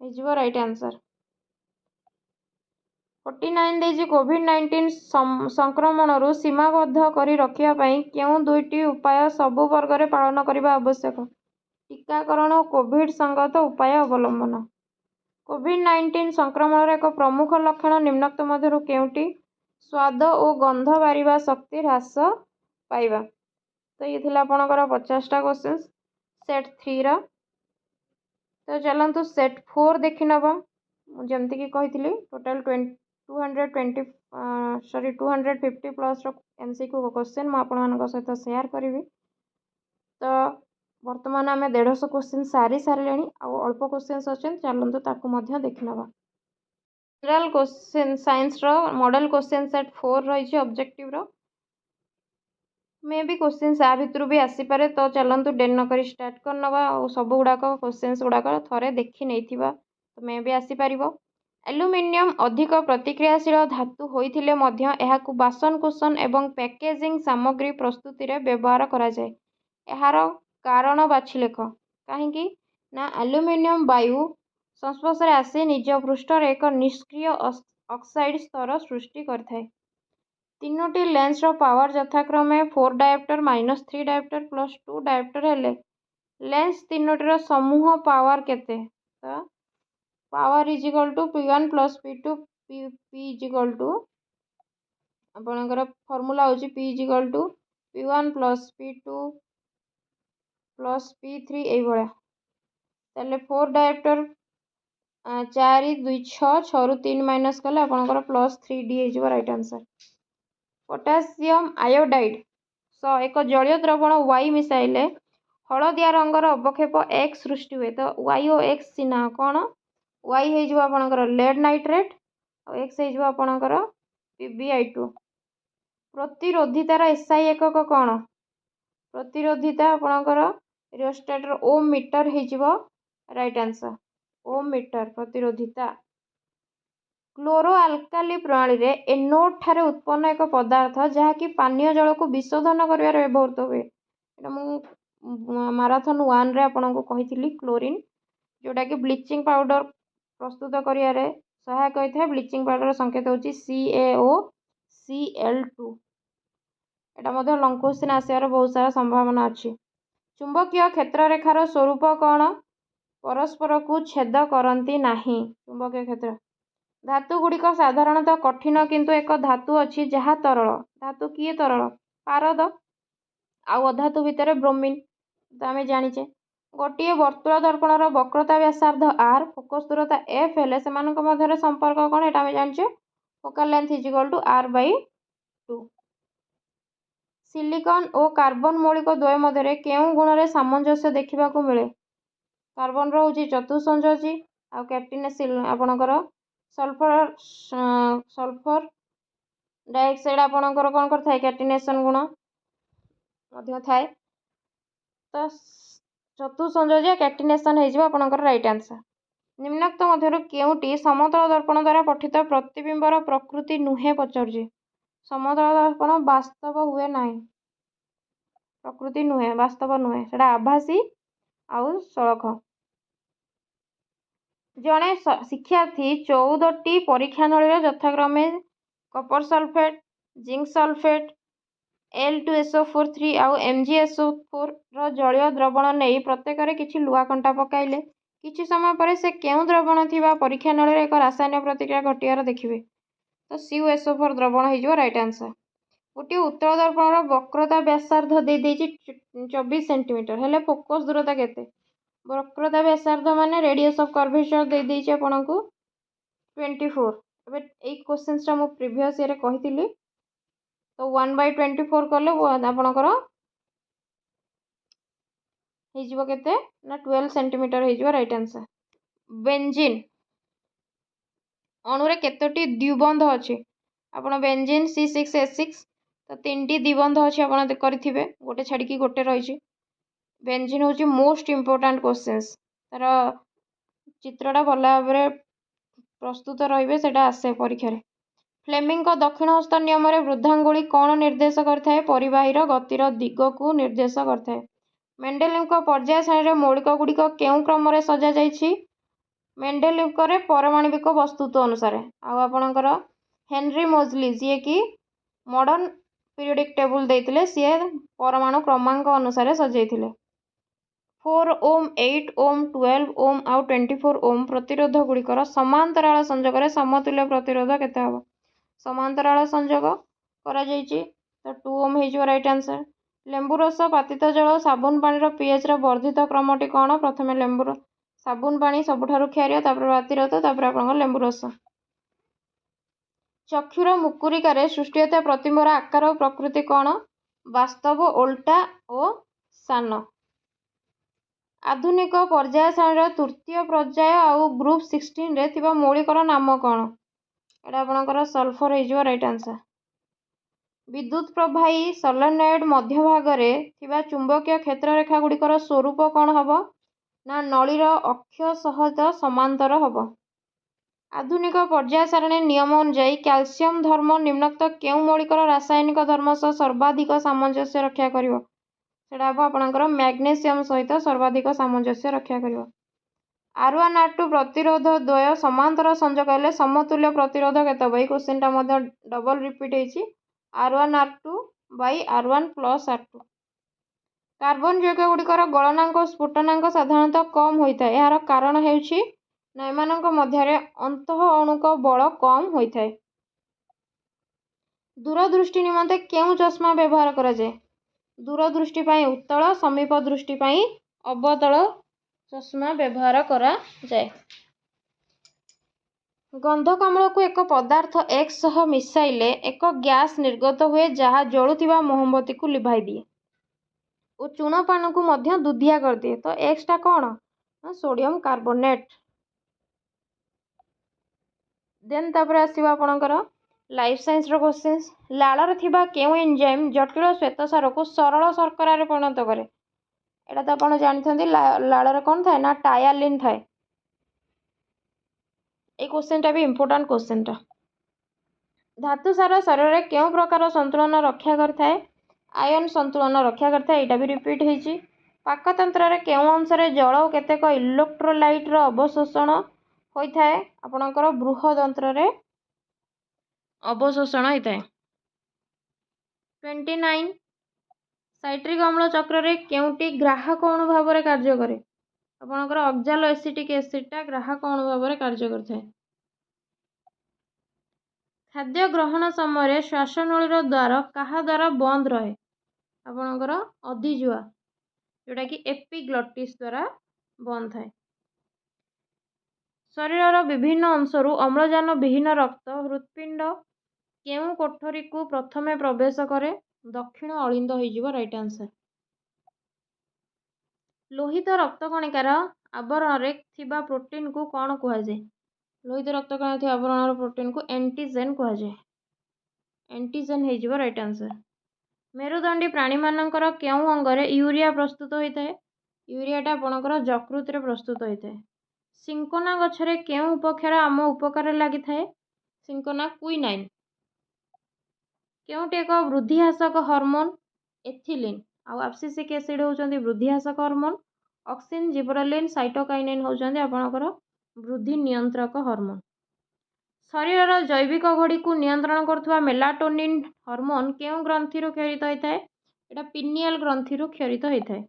ହେଇଯିବ ରାଇଟ୍ ଆନ୍ସର। 49 ଦେଇଛି କୋଭିଡ୍-19 ସଂକ୍ରମଣରୁ ସୀମାବଦ୍ଧ କରି ରଖିବା ପାଇଁ କେଉଁ ଦୁଇଟି ଉପାୟ ସବୁ ବର୍ଗରେ ପାଳନ କରିବା ଆବଶ୍ୟକ? ଟୀକାକରଣ ଓ କୋଭିଡ୍ ସଙ୍ଗତ ଉପାୟ ଅବଲମ୍ବନ। କୋଭିଡ୍-19 ସଂକ୍ରମଣର ଏକ ପ୍ରମୁଖ ଲକ୍ଷଣ ନିମ୍ନୋକ୍ତ ମଧ୍ୟରୁ କେଉଁଟି? ସ୍ୱାଦ ଓ ଗନ୍ଧ ବାରିବା ଶକ୍ତି ହ୍ରାସ पाइबा। तो ये थिला आपणकर 50टा क्वेश्चंस सेट 3 रा। तो चलतु सेट 4 देखि नबा। जमती कि कही टोटाल 250 प्लस एमसीक्यू क्वेश्चन मु आपण सहित शेयर करी। तो वर्तमान आम 150 क्वेश्चन सारी सारे अल्प क्वेश्चन अच्छे चलतु ताकू देखि नबा। जनरल क्वेश्चन साइंस रो मॉडल क्वेश्चन सेट 4 रही ऑब्जेक्टिव रो मे भी क्वेश्चन आ भितर भी आसीपे। तो चलतु डेन नक स्टार्ट कर नवा सब गुड़ाक क्वेश्चन गुड़ाक थे देखी नहीं तो मे भी आसीपर। एल्युमिनियम अधिक प्रतिक्रियाशील धातु होइथिले मध्य एहाकु बासनकुसन एवं पैकेजिंग सामग्री प्रस्तुति रे व्यवहार करा जाए। एहार कारण बाछि लेख। कहीं ना एल्युमिनियम वायु संस्पर्श आसी निज पृष्ठर एक निष्क्रिय ऑक्साइड स्तर सृष्टि करथाय। तीनोटी लेंस रो पावर यथाक्रमे 4 डायोप्टर -3 डायोप्टर प्लस 2 डायोप्टर हेले लेंस तीनोटीर समूह पावर केते? तो power is equal to P1 plus P2 P is equal to आपणकर फॉर्मूला होची P is equal to P1 plus P2 plus P3 एई भला। ताले 4 डायोप्टर 4 2 6 6 रु 3 माइनस कले आपणकर प्लस 3D हे जिवो राइट आंसर। पोटासियम आयोडाइड सो एक जलीय द्रवण Y मिसाइले हलदिया रंगर अवक्षेप X सृष्टि हुए। तो Y और X चिन्ह कौन? Y हो आपणकर लेड नाइट्रेट और X हो आपणकर PbI2। प्रतिरोधितार SI एकक कौन? प्रतिरोधिता आपणकर रियोस्टेटर ओम मीटर हो राइट आंसर। ओम मीटर प्रतिरोधिता। क्लोरो आल्काली प्रणाली रे एनोड ठारे उत्पन्न एक पदार्थ जहाँकि पानीय जल को विशोधन कर व्यवहृत हुए। माराथन 1 रे आपको कही क्लोरीन जोटा कि ब्लीचिंग पाउडर प्रस्तुत करियारे सहायक होता है। ब्लीचिंग पाउडर संकेत होची CaOCl2। एटा मध्य लंग क्वेश्चन आसार बहुत सारा संभावना अच्छी। चुंबकीय क्षेत्र रेखार स्वरूप कौन? परस्पर को छेद करती नहीं। चुंबकीय क्षेत्र धातु गुड़िक साधारणतः कठिन किंतु एक धातु अच्छी जहाँ तरल। धातु किए तरल? पारद। आउ अधातु भितर ब्रोमीन तो आम जाचे। गोटे वर्तुल दर्पणर वक्रता व्यासार्ध R फोकस दूरता F हेले सेमानक मध्यरे संपर्क कौन? एटा आम जाचे focal length is equal to R/2। Silicon और कार्बन मौलिक द्वय मध्यरे केउं गुणरे सामंजस्य देखा मिले? कार्बन रोचे चतुसंयोजी आ कैटिनेसिल आपणकर सल्फर डाइऑक्साइड आपणकर कौन कर कैटिनेशन गुण थाए। तो चतुसंयोजी कैटिनेशन होपणकर राइट आंसर। निम्नोक्त मध्य केउंटी समतल दर्पण द्वारा पठित प्रतिबिंबर प्रकृति नुहे पचार? समतल दर्पण वास्तव हुए ना प्रकृति नुहे वास्तव नुहे से आभासी आउ सड़क। जड़े शिक्षार्थी 14टी परीक्षा नली यथाक्रमे Kapoor sulphate zinc sulphate L2SO4 आउ MgSO4 जलीय द्रवण नहीं प्रत्येक किसी लुआ कंटा पकाइले किछि समय पर से केउं द्रवण थिबा परीक्षा नली एक रासायनिक प्रतिक्रिया घटियार देखिए। तो CuSO4 द्रवण हो राइट आंसर। गोटे उत्तल दर्पणर वक्रता व्यासार्ध दे 24 सेंटीमीटर हेले फोकस दूरता केते? वक्रता व्यासार्ध माने रेडियस ऑफ कर्वेचर दे देइचे आपनकु 24। एबे ए क्वेश्चनटा मु प्रीवियस ईयर कहितिली। तो 1/24 कले आपनकर हेजिबो केते ना 12 सेंटीमीटर हेजिबो राइट आंसर। बेंजीन अणुरे केतोटी द्विबंध अछि? आपण बेंजीन C6H6 तो 3टी द्विबंध अछि आपण करिथिबे गोटे छाडी की गोटे रहिछि। बेंजीन होची मोस्ट इम्पोर्टेंट क्वेश्चंस तार चित्रटा भल भाव प्रस्तुत रहिबे सेटा आसे परीक्षा रे। फ्लेमिंग को दक्षिण हस्त नियम रे वृद्धांगुली कौन निर्देश करथाय? परिवाहीर गतिर दिग को निर्देश करथाय। मेंडेलिवक पर्याय सारणी रे मौलिक गुड़िक केउं क्रम रे सजा जाइछि? मेंडेलिवक रे परमाणविक वस्तुत्व अनुसार। आउ आपणकर हेनरी मोजली जी कि मॉडर्न पीरियडिक टेबल देइतिले सी परमाणु क्रमांक अनुसार सजाइथिले। 4 ओम 8 ओम 12 ओम आउ 24 ओम प्रतिरोध गुड़िकर समांतराल संजोग रे समतुल्य प्रतिरोध केते हबो? समांतराल संजोग करा जाइछि तो 2 ओम हो राइट आंसर। लेंबू रस पातित जल साबुन पानी pH वर्धित क्रमटी कौन? प्रथम लेंबू साबुन पानी सबुठारु क्षारीय तापर पातिरत तापर आपन लेंबू रस। चक्षुर मुकुरिकार सृष्टि होता प्रतिबिंबर आकार और प्रकृति कौन? वास्तव, ओल्टा और सान। आधुनिक पर्याय सारणी तृतीय पर्याय आउ ग्रुप 16 रे थिबा मौलिकर नाम कौन? एटा आपनकर सल्फर हो राइट आंसर। विद्युत प्रवाही सोलेनॉइड मध्य भाग में थिबा चुंबकीय क्षेत्र रेखा गुड़िकर स्वरूप कौन हब? ना नलीर अक्ष सहित समांतर हब। आधुनिक पर्याय सारणी नियम अनुଯାयी कैल्शियम धर्म निम्नोक्त केउं मौलिकर रासायनिक धर्म सह सर्वाधिक सामंजस्य रक्षा करिवो? सेटा हबो आपनकर मैग्नेशियम सहित सर्वाधिक सामंजस्य रक्षा करिवो। R1 R2 प्रतिरोध द्वय समांतर संयोग हेले समतुल्य प्रतिरोध केते हबो? क्वेश्चन टा मध्ये डबल रिपीट हेछि R1 R2 by R1 plus R2। Carbon यौगिक गुड़िकर गलनांक और स्फुटनांक साधारणतः कम होता है। यार कारण हेउछि ना एमानंक मध्यरे अंतः अणुक बल कम होता है। दूरदृष्टि निमंते केउं चश्मा व्यवहार करा जाए? दूरदृष्टि पाई उत्तल, समीप दृष्टि पाई अवतल चश्मा व्यवहार करा जाए। गंधकाम्ल को एक पदार्थ X सह मिसाइले एक गैस निर्गत हुए जहाँ जलुथिबा मोमबत्ती को लिभाई दिए और चून पान को मध्य दुधिया कर दिए। तो X टा कौन? Sodium carbonate. देन तापर आसीबा आपनकर लाइफ साइंस रो क्वेश्चंस। लाଳରେ थिबा केउ एंजाइम जटिल श्वेतसार को सरल शर्करा रे परिणत करे? एटा तो आपण जानिथंदी लाଳରେ कोन थाए ना टायालिन थाए। ए क्वेश्चन टा भी इंपोर्टेंट क्वेश्चन टा। धातु सार शरीर रे केउ प्रकार संतुलन रक्षा करथाए? आयन संतुलन रक्षा करथाए। एटा भी रिपीट हेछि। पाकतंत्र रे केउ अंश रे जल और केतेक इलेक्ट्रोलाइट रो अवशोषण होता है? आपणकर बृहदंत्र रे अवशोषण होता है। 29 साइट्रिक अम्ल चक्र रे केउटी ग्राहक अणु भाव रे कार्य करे? आपणकर ऑक्सैलो एसिटिक एसिड टा ग्राहक अणु भाव रे कार्य करथाए। खाद्य ग्रहण समय श्वासनळीर द्वार कहा द्वारा बंद रहे? आपणकर अधिजुआ जोटा कि एपिग्लॉटिस द्वारा बंद थाए। शरीर विभिन्न अंशरू अम्लजान विहीन रक्त हृत्पिंड केउं कोठरी को प्रथमे प्रवेश करे? दक्षिण अलिंद होइजिवो राइट आंसर। लोहित रक्तकणिकार आवरण रे थिबा प्रोटीन को कौन कुहाजे? लोहित रक्तकणिका थिबा आवरण प्रोटीन को एंटीजेन कुहाजे। एंटीजेन होइजिवो राइट आंसर। मेरुदंडी प्राणी मानकर केउं अंगरे यूरिया प्रस्तुत होता है? यूरियाटा आपणकर यकृत रे प्रस्तुत होता है। सिंकोना गछरे केउं उपक्षार आम उपकार लागि थाए? Cinchona quinine. केउंटे एक वृद्धिहासक हार्मोन? एथिलीन आउ एब्सिसिक एसिड होउचंदी वृद्धिहासक हार्मोन। ऑक्सिन, जिबरेलिन, साइटोकाइनिन होउचंदी आपणकर वृद्धि नियंत्रक हार्मोन। शरीर जैविक घड़ी को नियंत्रण करथुवा मेलाटोनिन हार्मोन केउं ग्रंथिरु क्षरित होइथाए? एटा पिनियल ग्रंथिरु क्षरित होइथाए।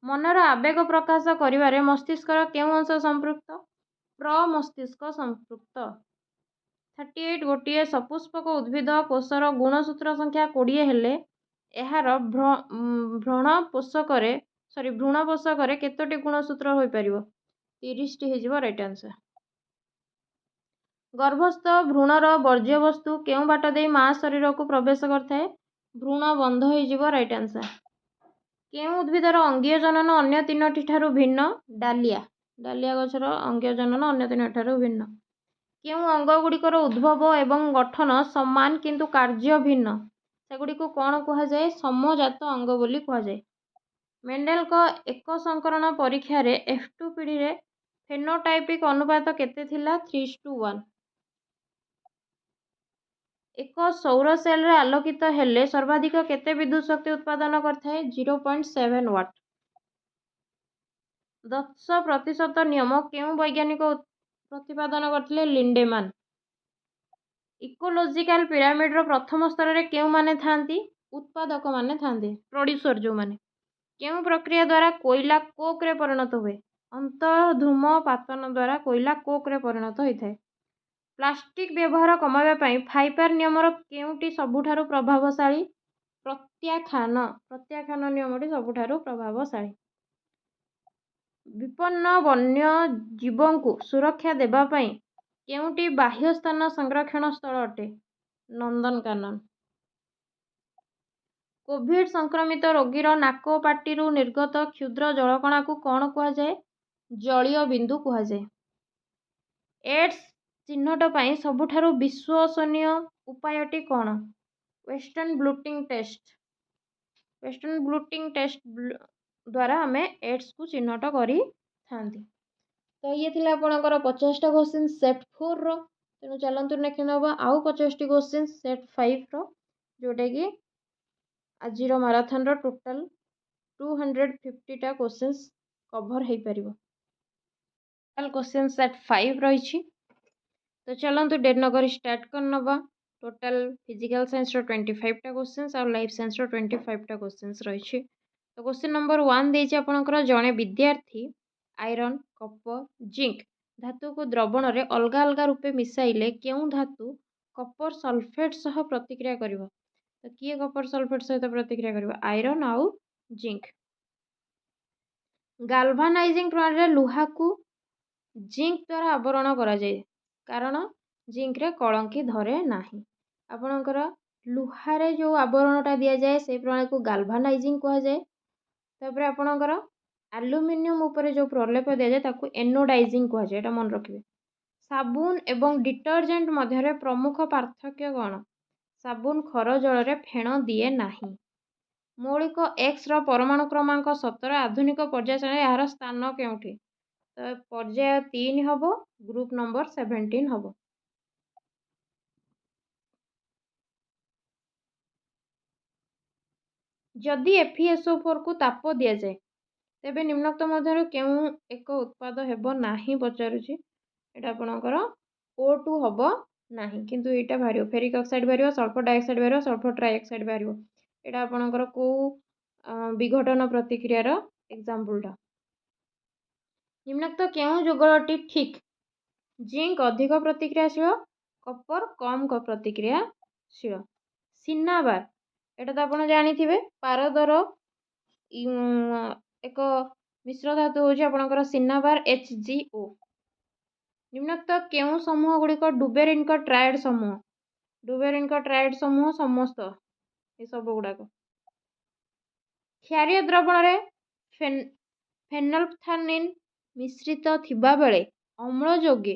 मनर आवेग प्रकाश करिवारे मस्तिष्कर केउं अंश संपृक्त? प्रमस्तिष्क संपृक्त। 38 गोटे सपुष्पक उद्भिद कोषर गुणसूत्र संख्या 20 हेले एहार भ्रूण पोषक केतोटी गुणसूत्र होई परिवो? 30 टी हेजिवो राइट आंसर। गर्भस्थ भ्रूणर वर्ज्यवस्तु केउं बाट देई मां शरीर को प्रवेश करथाए? भ्रूण बंध होइजिवो राइट आंसर। केउं उद्भिदर अंगीय जनन अन्य तीनोटी ठारू भिन्न? डालिया। डालिया गछर अंगीय जनन अन्य तीनोटी ठारू भिन्न। केउं अंग गुड़िकर उद्भव एवं गठन समान किंतु कार्य भिन्न? सेगुड़ी को कौन कहा जाए? समजात अंग बोली कहा जाए। मेंडेल को एक संकरण परीक्षा रे F2 पीढ़ी रे फेनोटाइपिक अनुपात केते थिला? 3:1। एक सौर सेल रे आलोकित हेले सर्वाधिक केते विद्युत शक्ति उत्पादन करथाए? 0.7 वाट। 10% नियम केउं वैज्ञानिक प्रतिपादन करथिले? लिंडेमान। इकोलॉजिकल पिरामिड रो प्रथम स्तर रे केउं माने थांती? उत्पादक माने थांती, प्रोड्यूसर जो माने। केउं प्रक्रिया द्वारा कोयला कोक रे परिणत हुए? अंतर्धूम पातन द्वारा कोयला कोक रे परिणत होइथाए। प्लास्टिक व्यवहार कमाइबा पई फाइपर नियमर केउंटी सबुठारु प्रभावशाली? ପ୍ରତ୍ୟାଖ୍ୟାନ ନିୟମଟି ସବୁଠାରୁ ପ୍ରଭାବଶାଳୀ। ବିପନ୍ନ ବନ୍ୟ ଜୀବଙ୍କୁ ସୁରକ୍ଷା ଦେବା ପାଇଁ କେଉଁଟି ବାହ୍ୟସ୍ଥାନ ସଂରକ୍ଷଣ ସ୍ଥଳ ଅଟେ? ନନ୍ଦନକାନନ। କୋଭିଡ ସଂକ୍ରମିତ ରୋଗୀର ନାକ ଓ ପାଟିରୁ ନିର୍ଗତ କ୍ଷୁଦ୍ର ଜଳକଣାକୁ କ'ଣ କୁହାଯାଏ? ଜଳୀୟ ବିନ୍ଦୁ କୁହାଯାଏ। ଏଡ୍ସ ଚିହ୍ନଟ ପାଇଁ ସବୁଠାରୁ ବିଶ୍ୱସନୀୟ ଉପାୟଟି କ'ଣ? Western blotting test. Western blotting test ଦ୍ୱାରା ଆମେ ଏଡ୍ସକୁ ଚିହ୍ନଟ କରିଥାନ୍ତି। ତ ଇଏ ଥିଲା ଆପଣଙ୍କର 50ଟା କ୍ୱେଶ୍ଚିନ୍ ସେଟ୍ 4ର। ତେଣୁ ଚାଲନ୍ତୁ ନେକ୍ସଟ ନେବା ଆଉ 50ଟି କ୍ୱେଶ୍ଚିନ୍ ସେଟ୍ 5ର, ଯେଉଁଟାକି ଆଜିର ମାରାଥନର ଟୋଟାଲ 250ଟା କ୍ୱେଶ୍ଚିନ୍ସ କଭର ହେଇପାରିବ। ଟୋଟାଲ କ୍ୱେଶ୍ଚିନ୍ ସେଟ୍ 5 ରହିଛି। ତ ଚାଲନ୍ତୁ ଡେରି ନକରି ଷ୍ଟାର୍ଟ କରିନେବା। ଟୋଟାଲ ଫିଜିକାଲ ସାଇନ୍ସର 25ଟା କ୍ୱେଶ୍ଚିନ୍ସ ଆଉ ଲାଇଫ୍ ସାଇନ୍ସର 25ଟା କ୍ୱେଶ୍ଚିନ୍ସ ରହିଛି। ତ କ୍ୱେଶ୍ଚିନ୍ ନମ୍ବର 1 ଦେଇଛି ଆପଣଙ୍କର, ଜଣେ ବିଦ୍ୟାର୍ଥୀ ଆଇରନ୍, କପର, ଜିଙ୍କ ଧାତୁକୁ ଦ୍ରବଣରେ ଅଲଗା ଅଲଗା ରୂପେ ମିଶାଇଲେ କେଉଁ ଧାତୁ କପର ସଲଫେଟ୍ ସହ ପ୍ରତିକ୍ରିୟା କରିବ? ତ କିଏ କପର ସଲଫେଟ୍ ସହିତ ପ୍ରତିକ୍ରିୟା କରିବ? ଆଇରନ୍ ଆଉ ଜିଙ୍କ। ଗାଲଭାନାଇଜିଂ ପ୍ରଣାଳୀରେ ଲୁହାକୁ ଜିଙ୍କ ଦ୍ୱାରା ଆବରଣ କରାଯାଏ, କାରଣ ଜିଙ୍କରେ କଳଙ୍କି ଧରେ ନାହିଁ। ଆପଣଙ୍କର ଲୁହାରେ ଯେଉଁ ଆବରଣଟା ଦିଆଯାଏ ସେଇ ପ୍ରଣାଳୀକୁ ଗାଲଭାନାଇଜିଂ କୁହାଯାଏ। ତାପରେ ଆପଣଙ୍କର ଆଲୁମିନିୟମ ଉପରେ ଯେଉଁ ପ୍ରଲେପ ଦିଆଯାଏ ତାକୁ ଏନୋଡାଇଜିଂ କୁହାଯାଏ, ଏଇଟା ମନେ ରଖିବେ। ସାବୁନ ଏବଂ ଡିଟର୍ଜେଣ୍ଟ ମଧ୍ୟରେ ପ୍ରମୁଖ ପାର୍ଥକ୍ୟ କ'ଣ? ସାବୁନ ଖର ଜଳରେ ଫେଣ ଦିଏ ନାହିଁ। ମୌଳିକ ଏକ୍ସର ପରମାଣୁ କ୍ରମାଙ୍କ 17 ଆଧୁନିକ ପର୍ଯ୍ୟାୟ ଶ୍ରେଣୀରେ ଏହାର ସ୍ଥାନ କେଉଁଠି? ତ ପର୍ଯ୍ୟାୟ 3 ହେବ, ଗ୍ରୁପ ନମ୍ବର 17 ହେବ। ଯଦି FeSO4କୁ ତାପ ଦିଆଯାଏ ତେବେ ନିମ୍ନୋକ୍ତ ମଧ୍ୟରୁ କେଉଁ ଏକ ଉତ୍ପାଦ ହେବ ନାହିଁ ପଚାରୁଛି। ଏଇଟା ଆପଣଙ୍କର O2 ହେବ ନାହିଁ, କିନ୍ତୁ ଏଇଟା ବାହାରିବ ଫେରିକ୍ ଅକ୍ସାଇଡ୍ ବାହାରିବ, ସଲ୍ଫର ଡାଇଅକ୍ସାଇଡ୍ ବାହାରିବ, ସଲ୍ଫର ଟ୍ରାଇଅକ୍ସାଇଡ୍ ବାହାରିବ। ଏଇଟା ଆପଣଙ୍କର କେଉଁ ବିଘଟନ ପ୍ରତିକ୍ରିୟାର ଏକ୍ସାମ୍ପଲଟା? ନିମ୍ନୋକ୍ତ କେଉଁ ଯୁଗଳଟି ଠିକ୍? ଜିଙ୍କ ଅଧିକ ପ୍ରତିକ୍ରିୟାଶୀଳ, କପର କମ୍ ପ୍ରତିକ୍ରିୟାଶୀଳ। ସିନାବାର, ଏଇଟା ତ ଆପଣ ଜାଣିଥିବେ, ପାରଦର ଏକ ମିଶ୍ର ଧାତୁ ହେଉଛି ଆପଣଙ୍କର ସିନାବାର HgO। ନିମ୍ନୋକ୍ତ କେଉଁ ସମୂହ ଗୁଡ଼ିକ ଡୁବେରିନ୍ଙ୍କ ଟ୍ରାଏଡ୍ ସମୂହ? ଡୁବେରିନ୍ଙ୍କ ଟ୍ରାଏଡ୍ ସମୂହ ସମସ୍ତ ଏସବୁ ଗୁଡ଼ାକ। କ୍ଷାରୀୟ ଦ୍ରବଣରେ ଫେନୋଲ୍ଫଥାଲିନ୍ ମିଶ୍ରିତ ଥିବାବେଳେ ଅମ୍ଳ ଯୋଗ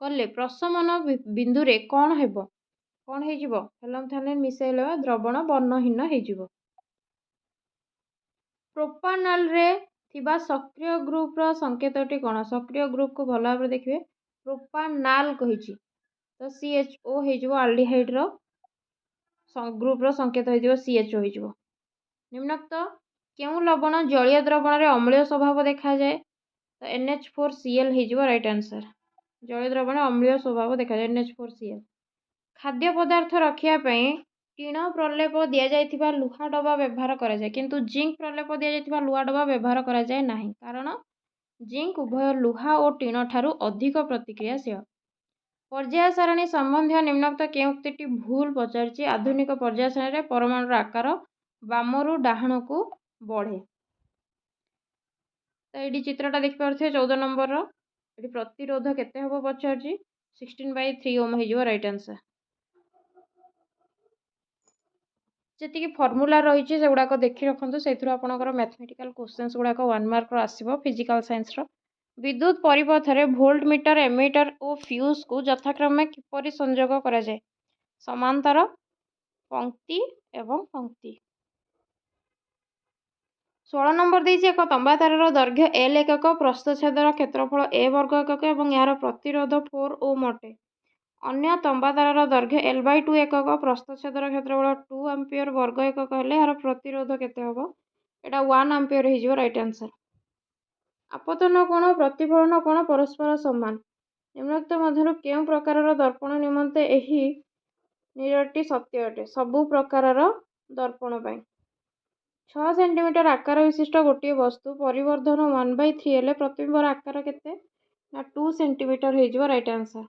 କଲେ ପ୍ରଶମନ ବିନ୍ଦୁରେ କ'ଣ ହେବ? କ'ଣ ହେଇଯିବ? ଫେନୋଲ୍ଫଥାଲିନ୍ ମିଶାଇଲେ ଦ୍ରବଣ ବର୍ଣ୍ଣହୀନ ହେଇଯିବ। ପ୍ରୋପାନଲରେ ଥିବା ସକ୍ରିୟ ଗ୍ରୁପର ସଂକେତଟି କ'ଣ? ସକ୍ରିୟ ଗ୍ରୁପକୁ ଭଲ ଭାବରେ ଦେଖିବେ, ପ୍ରୋପାନାଲ କହିଛି, ତ CHO ହେଇଯିବ। ଆଲ୍ଡିହାଇଡ୍ର ଗ୍ରୁପର ସଂକେତ ହେଇଯିବ CHO ହେଇଯିବ। ନିମ୍ନୋକ୍ତ କେଉଁ ଲବଣ ଜଳୀୟ ଦ୍ରବଣରେ ଅମ୍ଳୀୟ ସ୍ୱଭାବ ଦେଖାଯାଏ? ତ NH4Cl ହେଇଯିବ ରାଇଟ୍ ଆନ୍ସର। ଜଳୀୟ ଦ୍ରବଣରେ ଅମ୍ଳୀୟ ସ୍ୱଭାବ ଦେଖାଯାଏ, NH4Cl। ଖାଦ୍ୟ ପଦାର୍ଥ ରଖିବା ପାଇଁ ଟିଣ ପ୍ରଲେପ ଦିଆଯାଇଥିବା ଲୁହା ଡବା ବ୍ୟବହାର କରାଯାଏ, କିନ୍ତୁ ଜିଙ୍କ ପ୍ରଲେପ ଦିଆଯାଇଥିବା ଲୁହା ଡବା ବ୍ୟବହାର କରାଯାଏ ନାହିଁ, କାରଣ ଜିଙ୍କ ଉଭୟ ଲୁହା ଓ ଟିଣ ଠାରୁ ଅଧିକ ପ୍ରତିକ୍ରିୟାଶୀଳ। ପର୍ଯ୍ୟାୟ ସାରଣୀ ସମ୍ବନ୍ଧୀୟ ନିମ୍ନୋକ୍ତ କେଉଁ ଉକ୍ତିଟି ଭୁଲ ପଚାରିଛି? ଆଧୁନିକ ପର୍ଯ୍ୟାୟ ସାରଣୀରେ ପରମାଣୁର ଆକାର ବାମରୁ ଡାହାଣକୁ ବଢ଼େ। ତ ଏଇଠି ଚିତ୍ରଟା ଦେଖିପାରୁଥିବେ 14 ନମ୍ବରର। ଏଠି ପ୍ରତିରୋଧ କେତେ ହେବ ପଚାରୁଛି? 16/3 ଓମ୍ ହେଇଯିବ ରାଇଟ୍ ଆନ୍ସର। ଯେତିକି ଫର୍ମୁଲା ରହିଛି ସେଗୁଡ଼ାକ ଦେଖି ରଖନ୍ତୁ, ସେଇଥିରୁ ଆପଣଙ୍କର ମ୍ୟାଥମେଟିକାଲ କ୍ୱେଶ୍ଚନ୍ସ ଗୁଡ଼ାକ 1 ମାର୍କର ଆସିବ ଫିଜିକାଲ ସାଇନ୍ସର। ବିଦ୍ୟୁତ ପରିପଥରେ ଭୋଲ୍ଟ ମିଟର, ଏମିଟର ଓ ଫ୍ୟୁଜକୁ ଯଥାକ୍ରମେ କିପରି ସଂଯୋଗ କରାଯାଏ? ସମାନ୍ତର, ପଂକ୍ତି ଏବଂ ପଂକ୍ତି। 16 ନମ୍ବର ଦେଇଛି, ଏକ ତମ୍ବା ତାରର ଦୈର୍ଘ୍ୟ L ଏକକ, ପ୍ରସ୍ଥଚ୍ଛେଦର କ୍ଷେତ୍ରଫଳ A ବର୍ଗ ଏକକ ଏବଂ ଏହାର ପ୍ରତିରୋଧ 4 ଓମ୍ ଅଟେ। ଅନ୍ୟ ତମ୍ବା ତାରର ଦୈର୍ଘ୍ୟ L/2 ଏକକ, ପ୍ରସ୍ଥଚ୍ଛେଦର କ୍ଷେତ୍ରଫଳ 2 ଆମ୍ପିୟର ବର୍ଗ ଏକକ ହେଲେ ଏହାର ପ୍ରତିରୋଧ କେତେ ହେବ? ଏଇଟା 1 ଆମ୍ପିୟର ହେଇଯିବ ରାଇଟ୍ ଆନ୍ସର। ଆପତନ କୋଣ ପ୍ରତିଫଳନ କୋଣ ପରସ୍ପର ସମାନ। ନିମ୍ନୋକ୍ତ ମଧ୍ୟରୁ କେଉଁ ପ୍ରକାରର ଦର୍ପଣ ନିମନ୍ତେ ଏହି ନିୟମଟି ସତ୍ୟ ଅଟେ? ସବୁ ପ୍ରକାରର ଦର୍ପଣ ପାଇଁ। 6 ସେଣ୍ଟିମିଟର ଆକାର ବିଶିଷ୍ଟ ଗୋଟିଏ ବସ୍ତୁ ପରିବର୍ଦ୍ଧନ 1/3 ହେଲେ ପ୍ରତିବିମ୍ବର ଆକାର କେତେ? ନା 2 ସେଣ୍ଟିମିଟର ହେଇଯିବ ରାଇଟ୍ ଆନ୍ସର।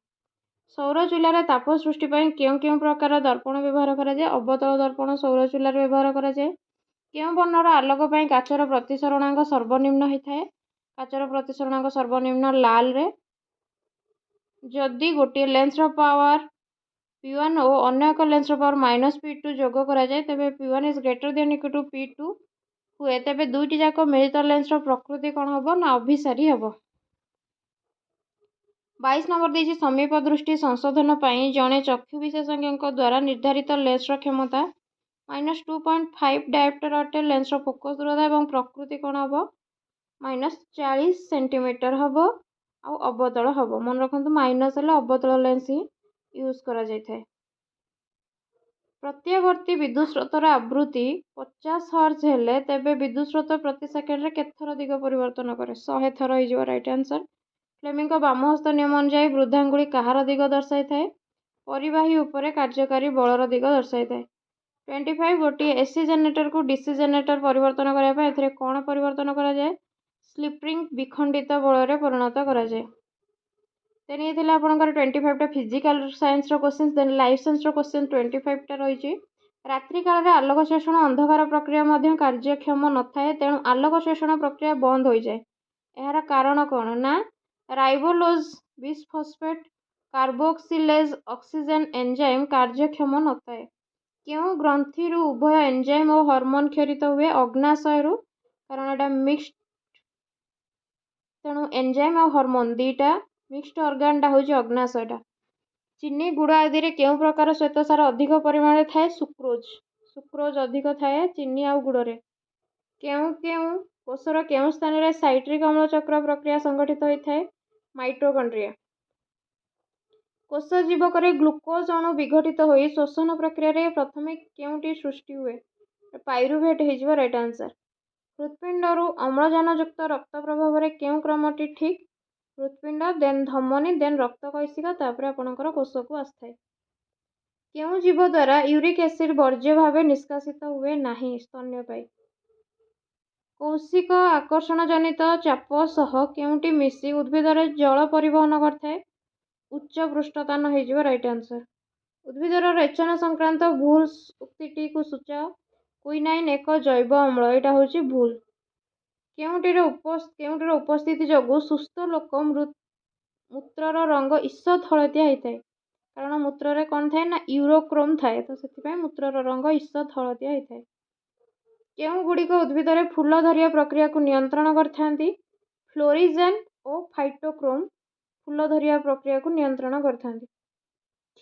ସୌର ଚୁଲାରେ ତାପ ସୃଷ୍ଟି ପାଇଁ କେଉଁ ପ୍ରକାର ଦର୍ପଣ ବ୍ୟବହାର କରାଯାଏ? ଅବତଳ ଦର୍ପଣ ସୌର ଚୁଲାରେ ବ୍ୟବହାର କରାଯାଏ। କେଉଁ ବର୍ଣ୍ଣର ଆଲୋକ ପାଇଁ କାଚର ପ୍ରତିସରଣାଙ୍କ ସର୍ବନିମ୍ନ ହୋଇଥାଏ? କାଚର ପ୍ରତିସରଣାଙ୍କ ସର୍ବନିମ୍ନ ଲାଲରେ। ଯଦି ଗୋଟିଏ ଲେନ୍ସର ପାୱାର P1 ଓ ଅନ୍ୟ ଏକ ଲେନ୍ସର ପାୱାର -P2 ଯୋଗ କରାଯାଏ ତେବେ P1 is greater then equal to P2 ହୁଏ, ତେବେ ଦୁଇଟି ଯାକ ମିଳିତ ଲେନ୍ସର ପ୍ରକୃତି କ'ଣ ହେବ? ନା ଅଭିସାରୀ ହେବ। 22 ନମ୍ବର ଦେଇଛି ସମୀପ ଦୃଷ୍ଟି ସଂଶୋଧନ ପାଇଁ ଜଣେ ଚକ୍ଷୁ ବିଶେଷଜ୍ଞଙ୍କ ଦ୍ୱାରା ନିର୍ଦ୍ଧାରିତ ଲେନ୍ସର କ୍ଷମତା -2.5 ଡାଏପ୍ଟର ଅଟେ। ଲେନ୍ସର ଫୋକସ୍ ଦୂରତା ଏବଂ ପ୍ରକୃତି କ'ଣ ହେବ? -40 ସେଣ୍ଟିମିଟର ହେବ ଆଉ ଅବତଳ ହେବ। ମନେ ରଖନ୍ତୁ ମାଇନସ୍ ହେଲେ ଅବତଳ ଲେନ୍ସ ହିଁ ୟୁଜ୍ କରାଯାଇଥାଏ। ପ୍ରତ୍ୟାବର୍ତ୍ତୀ ବିଦ୍ୟୁତ୍ ସ୍ରୋତର ଆବୃତ୍ତି 50 ହର୍ଟ୍ଜ ହେଲେ ତେବେ ବିଦ୍ୟୁତ୍ ସ୍ରୋତ ପ୍ରତି ସେକେଣ୍ଡରେ କେତେ ଥର ଦିଗ ପରିବର୍ତ୍ତନ କରେ? 100 ଥର ହେଇଯିବ ରାଇଟ୍ ଆନ୍ସର୍। ଫ୍ଲେମିଙ୍କ ବାମହସ୍ତ ନିୟମ ଅନୁଯାୟୀ ବୃଦ୍ଧାଙ୍ଗୁଳି କାହାର ଦିଗ ଦର୍ଶାଇଥାଏ? ପରିବାହୀ ଉପରେ କାର୍ଯ୍ୟକାରୀ ବଳର ଦିଗ ଦର୍ଶାଇଥାଏ। 25 ଗୋଟିଏ ଏସି ଜେନେରେଟରକୁ ଡିସି ଜେନେରେଟର ପରିବର୍ତ୍ତନ କରିବା ପାଇଁ ଏଥିରେ କ'ଣ ପରିବର୍ତ୍ତନ କରାଯାଏ? ସ୍ଲିପ୍ ରିଙ୍ଗ୍ ବିଖଣ୍ଡିତ ବଳରେ ପରିଣତ କରାଯାଏ। ଦେନ୍ ଇଏ ଥିଲା ଆପଣଙ୍କର 25ଟା ଫିଜିକାଲ ସାଇନ୍ସର କ୍ୱେଶ୍ଚିନ୍ସ। ଦେନ୍ ଲାଇଫ୍ ସାଇନ୍ସର କ୍ୱେଶ୍ଚିନ୍ 25ଟା ରହିଛି। ରାତ୍ରି କାଳରେ ଆଲୋକ ଶୋଷଣ ଅନ୍ଧକାର ପ୍ରକ୍ରିୟା ମଧ୍ୟ କାର୍ଯ୍ୟକ୍ଷମ ନଥାଏ, ତେଣୁ ଆଲୋକ ଶୋଷଣ ପ୍ରକ୍ରିୟା ବନ୍ଦ ହୋଇଯାଏ। ଏହାର କାରଣ କ'ଣ? ନା ରାଇବୋଲୋଜ୍ ବିସ୍ଫସ୍ଫେଟ୍ କାର୍ବୋକ୍ସିଲେଜ୍ ଅକ୍ସିଜେନ୍ ଏନ୍ଜାଇମ୍ କାର୍ଯ୍ୟକ୍ଷମ ନଥାଏ। କେଉଁ ଗ୍ରନ୍ଥିରୁ ଉଭୟ ଏନ୍ଜାଇମ୍ ଓ ହରମୋନ୍ କ୍ଷରିତ ହୁଏ? ଅଗ୍ନାଶୟରୁ, କାରଣ ଏଇଟା ମିକ୍ସଡ, ତେଣୁ ଏନ୍ଜାଇମ୍ ଆଉ ହରମୋନ୍ ଦୁଇଟା ମିକ୍ସଡ ଅର୍ଗାନଟା ହେଉଛି ଅଗ୍ନାଶୟଟା। ଚିନି, ଗୁଡ଼ ଆଦିରେ କେଉଁ ପ୍ରକାର ଶ୍ୱେତସାର ଅଧିକ ପରିମାଣରେ ଥାଏ? ସୁକ୍ରୋଜ୍ ଅଧିକ ଥାଏ ଚିନି ଆଉ ଗୁଡ଼ରେ। କେଉଁ କୋଷର କେଉଁ ସ୍ଥାନରେ ସାଇଟ୍ରିକ୍ ଅମ୍ଳ ଚକ୍ର ପ୍ରକ୍ରିୟା ସଂଘଟିତ ହୋଇଥାଏ? ମାଇଟୋକଣ୍ଡ୍ରିଆ। କୋଷ ଜୀବକରେ ଗ୍ଲୁକୋଜ୍ ଅଣୁ ବିଘଟିତ ହୋଇ ଶ୍ୱସନ ପ୍ରକ୍ରିୟାରେ ପ୍ରଥମେ କେଉଁଟି ସୃଷ୍ଟି ହୁଏ? ପାଇରୁଭେଟ୍ ହେଇଯିବ ରାଇଟ୍ ଆନ୍ସର୍। ହୃତ୍ପିଣ୍ଡରୁ ଅମ୍ଳଜାନଯୁକ୍ତ ରକ୍ତ ପ୍ରବାହରେ କେଉଁ କ୍ରମଟି ଠିକ୍? ହୃତ୍ପିଣ୍ଡ, ଦେନ୍ ଧମନୀ, ଦେନ୍ ରକ୍ତକୈଶିକା, ତାପରେ ଆପଣଙ୍କର କୋଷକୁ ଆସିଥାଏ। କେଉଁ ଜୀବ ଦ୍ୱାରା ୟୁରିକ୍ ଏସିଡ୍ ବର୍ଜ୍ୟ ଭାବେ ନିଷ୍କାସିତ ହୁଏ ନାହିଁ? ସ୍ତନ୍ୟପାୟୀ। କୌଶିକ ଆକର୍ଷଣ ଜନିତ ଚାପ ସହ କେଉଁଟି ମିଶି ଉଦ୍ଭିଦରେ ଜଳ ପରିବହନ କରିଥାଏ? ଉଚ୍ଚ ପୃଷ୍ଠତାନ ହେଇଯିବ ରାଇଟ୍ ଆନ୍ସର୍। ଉଦ୍ଭିଦର ରେଚନ ସଂକ୍ରାନ୍ତ ଭୁଲ ଉକ୍ତିଟିକୁ ସୂଚାଅ। କୁଇନାଇନ୍ ଏକ ଜୈବ ଅମ୍ଳ, ଏଇଟା ହେଉଛି ଭୁଲ। କେଉଁଟିର ଉପସ୍ଥିତି ଯୋଗୁଁ ସୁସ୍ଥ ଲୋକ ମୂତ୍ରର ରଙ୍ଗ ଈଷତ୍ ହଳଦିଆ ହେଇଥାଏ? କାରଣ ମୂତ୍ରରେ କ'ଣ ଥାଏ? ନା ୟୁରୋକ୍ରୋମ୍ ଥାଏ, ତ ସେଥିପାଇଁ ମୂତ୍ରର ରଙ୍ଗ ଈଷତ୍ ହଳଦିଆ ହେଇଥାଏ। କେଉଁଗୁଡ଼ିକ ଉଦ୍ଭିଦରେ ଫୁଲ ଧରିବା ପ୍ରକ୍ରିୟାକୁ ନିୟନ୍ତ୍ରଣ କରିଥାନ୍ତି? ଫ୍ଲୋରିଜେନ୍ ଓ ଫାଇଟୋକ୍ରୋମ୍ ଫୁଲ ଧରିବା ପ୍ରକ୍ରିୟାକୁ ନିୟନ୍ତ୍ରଣ କରିଥାନ୍ତି।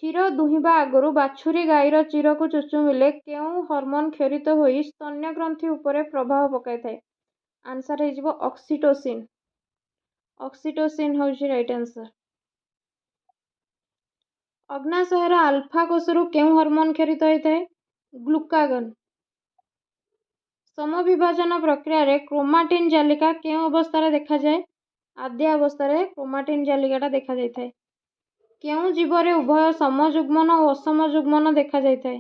କ୍ଷୀର ଦୁହିଁବା ଆଗରୁ ବାଛୁରୀ ଗାଈର ଚିରକୁ ଚୁଚୁମିଲେ କେଉଁ ହରମୋନ୍ କ୍ଷରିତ ହୋଇ ସ୍ତନ୍ୟ ଗ୍ରନ୍ଥି ଉପରେ ପ୍ରଭାବ ପକାଇଥାଏ? ଆନ୍ସର୍ ହେଇଯିବ ଅକ୍ସିଟୋସିନ୍। ଅକ୍ସିଟୋସିନ୍ ହେଉଛି ରାଇଟ୍ ଆନ୍ସର୍। ଅଗ୍ନାଶୟର ଆଲଫା କୋଷରୁ କେଉଁ ହରମୋନ୍ କ୍ଷରିତ ହୋଇଥାଏ? ଗ୍ଲୁକାଗନ୍। ସମବିଭାଜନ ପ୍ରକ୍ରିୟାରେ କ୍ରୋମାଟିନ୍ ଜାଲିକା କେଉଁ ଅବସ୍ଥାରେ ଦେଖାଯାଏ? ଆଦ୍ୟ ଅବସ୍ଥାରେ କ୍ରୋମାଟିନ୍ ଜାଲିକାଟା ଦେଖାଯାଇଥାଏ। କେଉଁ ଜୀବରେ ଉଭୟ ସମଯୁଗ୍ମନ ଓ ଅସମଯୁଗ୍ମନ ଦେଖାଯାଇଥାଏ?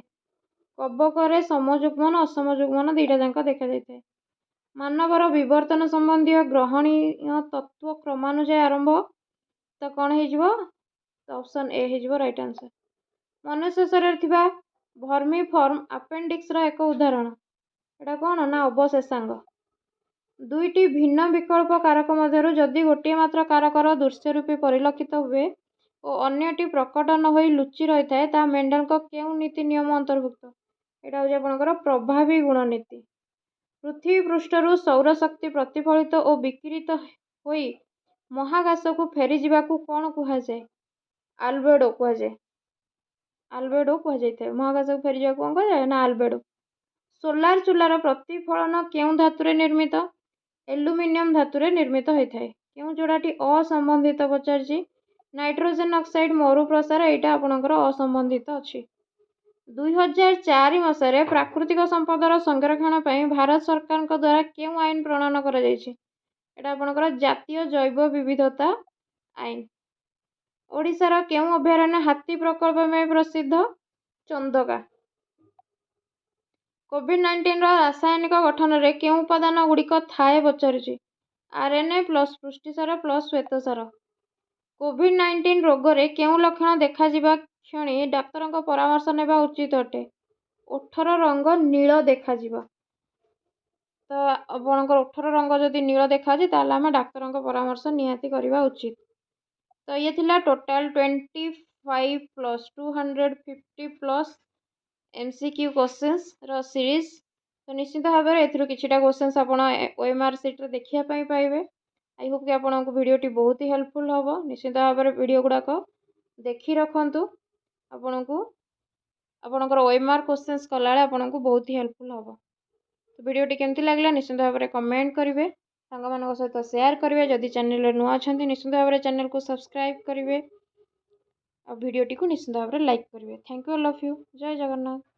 କବକରେ ସମଯୁଗ୍ମନ ଅସମଯୁଗ୍ମନ ଦୁଇଟା ଯାକ ଦେଖାଯାଇଥାଏ। ମାନବର ବିବର୍ତ୍ତନ ସମ୍ବନ୍ଧୀୟ ଗ୍ରହଣୀୟ ତତ୍ତ୍ୱ କ୍ରମାନୁଯାୟୀ ଆରମ୍ଭ, ତ କ'ଣ ହେଇଯିବ? ଅପସନ୍ ଏ ହେଇଯିବ ରାଇଟ୍ ଆନ୍ସର୍। ମନୁଷ୍ୟ ଶରୀରରେ ଥିବା ଭର୍ମିଫର୍ମ ଆପେଣ୍ଡିକ୍ସର ଏକ ଉଦାହରଣ, ଏଇଟା କ'ଣ? ନା ଅବଶେଷାଙ୍ଗ। ଦୁଇଟି ଭିନ୍ନ ବିକଳ୍ପ କାରକ ମଧ୍ୟରୁ ଯଦି ଗୋଟିଏ ମାତ୍ର କାରକର ଦୃଶ୍ୟ ରୂପେ ପରିଲକ୍ଷିତ ହୁଏ ଓ ଅନ୍ୟଟି ପ୍ରକଟ ନ ହୋଇ ଲୁଚି ରହିଥାଏ, ତାହା ମେଣ୍ଡେଲଙ୍କ କେଉଁ ନୀତି ନିୟମ ଅନ୍ତର୍ଭୁକ୍ତ? ଏଇଟା ହେଉଛି ଆପଣଙ୍କର ପ୍ରଭାବୀ ଗୁଣ ନୀତି। ପୃଥିବୀ ପୃଷ୍ଠରୁ ସୌରଶକ୍ତି ପ୍ରତିଫଳିତ ଓ ବିକିରିତ ହୋଇ ମହାକାଶକୁ ଫେରିଯିବାକୁ କ'ଣ କୁହାଯାଏ? ଆଲବେଡୋ କୁହାଯାଏ। ଆଲବେଡୋ କୁହାଯାଇଥାଏ। ମହାକାଶକୁ ଫେରିଯିବାକୁ କ'ଣ କୁହାଯାଏ? ନା ଆଲବେଡୋ। ସୋଲାର ଚୁଲାର ପ୍ରତିଫଳନ କେଉଁ ଧାତୁରେ ନିର୍ମିତ? ଆଲୁମିନିୟମ ଧାତୁରେ ନିର୍ମିତ ହୋଇଥାଏ। କେଉଁ ଯୋଡ଼ାଟି ଅସମ୍ବନ୍ଧିତ ପଚାରିଛି? ନାଇଟ୍ରୋଜେନ୍ ଅକ୍ସାଇଡ୍ ମରୁପ୍ରସାର, ଏଇଟା ଆପଣଙ୍କର ଅସମ୍ବନ୍ଧିତ ଅଛି। 2004 ମସିହାରେ ପ୍ରାକୃତିକ ସମ୍ପଦର ସଂରକ୍ଷଣ ପାଇଁ ଭାରତ ସରକାରଙ୍କ ଦ୍ୱାରା କେଉଁ ଆଇନ ପ୍ରଣୟନ କରାଯାଇଛି? ଏଇଟା ଆପଣଙ୍କର ଜାତୀୟ ଜୈବ ବିବିଧତା ଆଇନ। ଓଡ଼ିଶାର କେଉଁ ଅଭୟାରଣ୍ୟ ହାତୀ ପ୍ରକଳ୍ପ ପାଇଁ ପ୍ରସିଦ୍ଧ? ଚନ୍ଦକା। କୋଭିଡ୍-19ର ରାସାୟନିକ ଗଠନରେ କେଉଁ ଉପାଦାନ ଗୁଡ଼ିକ ଥାଏ ପଚାରୁଛି? RNA ପ୍ଲସ୍ ପୁଷ୍ଟିସାର ପ୍ଲସ୍ ଶ୍ୱେତସାର। कोविड-19 रोगरे केउं लक्षण देखाजिबा क्षणी डाक्तरଙ୍କ परामर्श नेबा उचित अटे। ओठर रंग नील देखाजिबा तो आपणकर ओठर रंग जदि नील देखाजी ताले आमे डाक्तरଙ୍କ परामर्श निहाती करबा उचित। तो ये थिला total 25 plus 250 plus MCQ questions रो सीरीज। तो निश्चित भाव में एथिरो किछिटा क्वेश्चंस आपण OMR सीट रे देखिया पई पाइबे। आई होप कि आपको वीडियोटी बहुत ही हेल्पफुल हम। निश्चित भाव में वीडियो गुड़ाक देखी रखु आपको आपणकर OMR क्वेश्चंस कला आपको बहुत ही हेल्पफुल हम। तो वीडियोटी केमती लगला निश्चित भाव में कमेंट करेंगे, सांग मान सहित शेयर करेंगे। जदि चैनल नुआ अच्छा निश्चित भाव में चैनल को सब्सक्राइब करेंगे और वीडियोटी को निश्चित भाव में लाइक करेंगे। Thank you all of you. जय जगन्नाथ।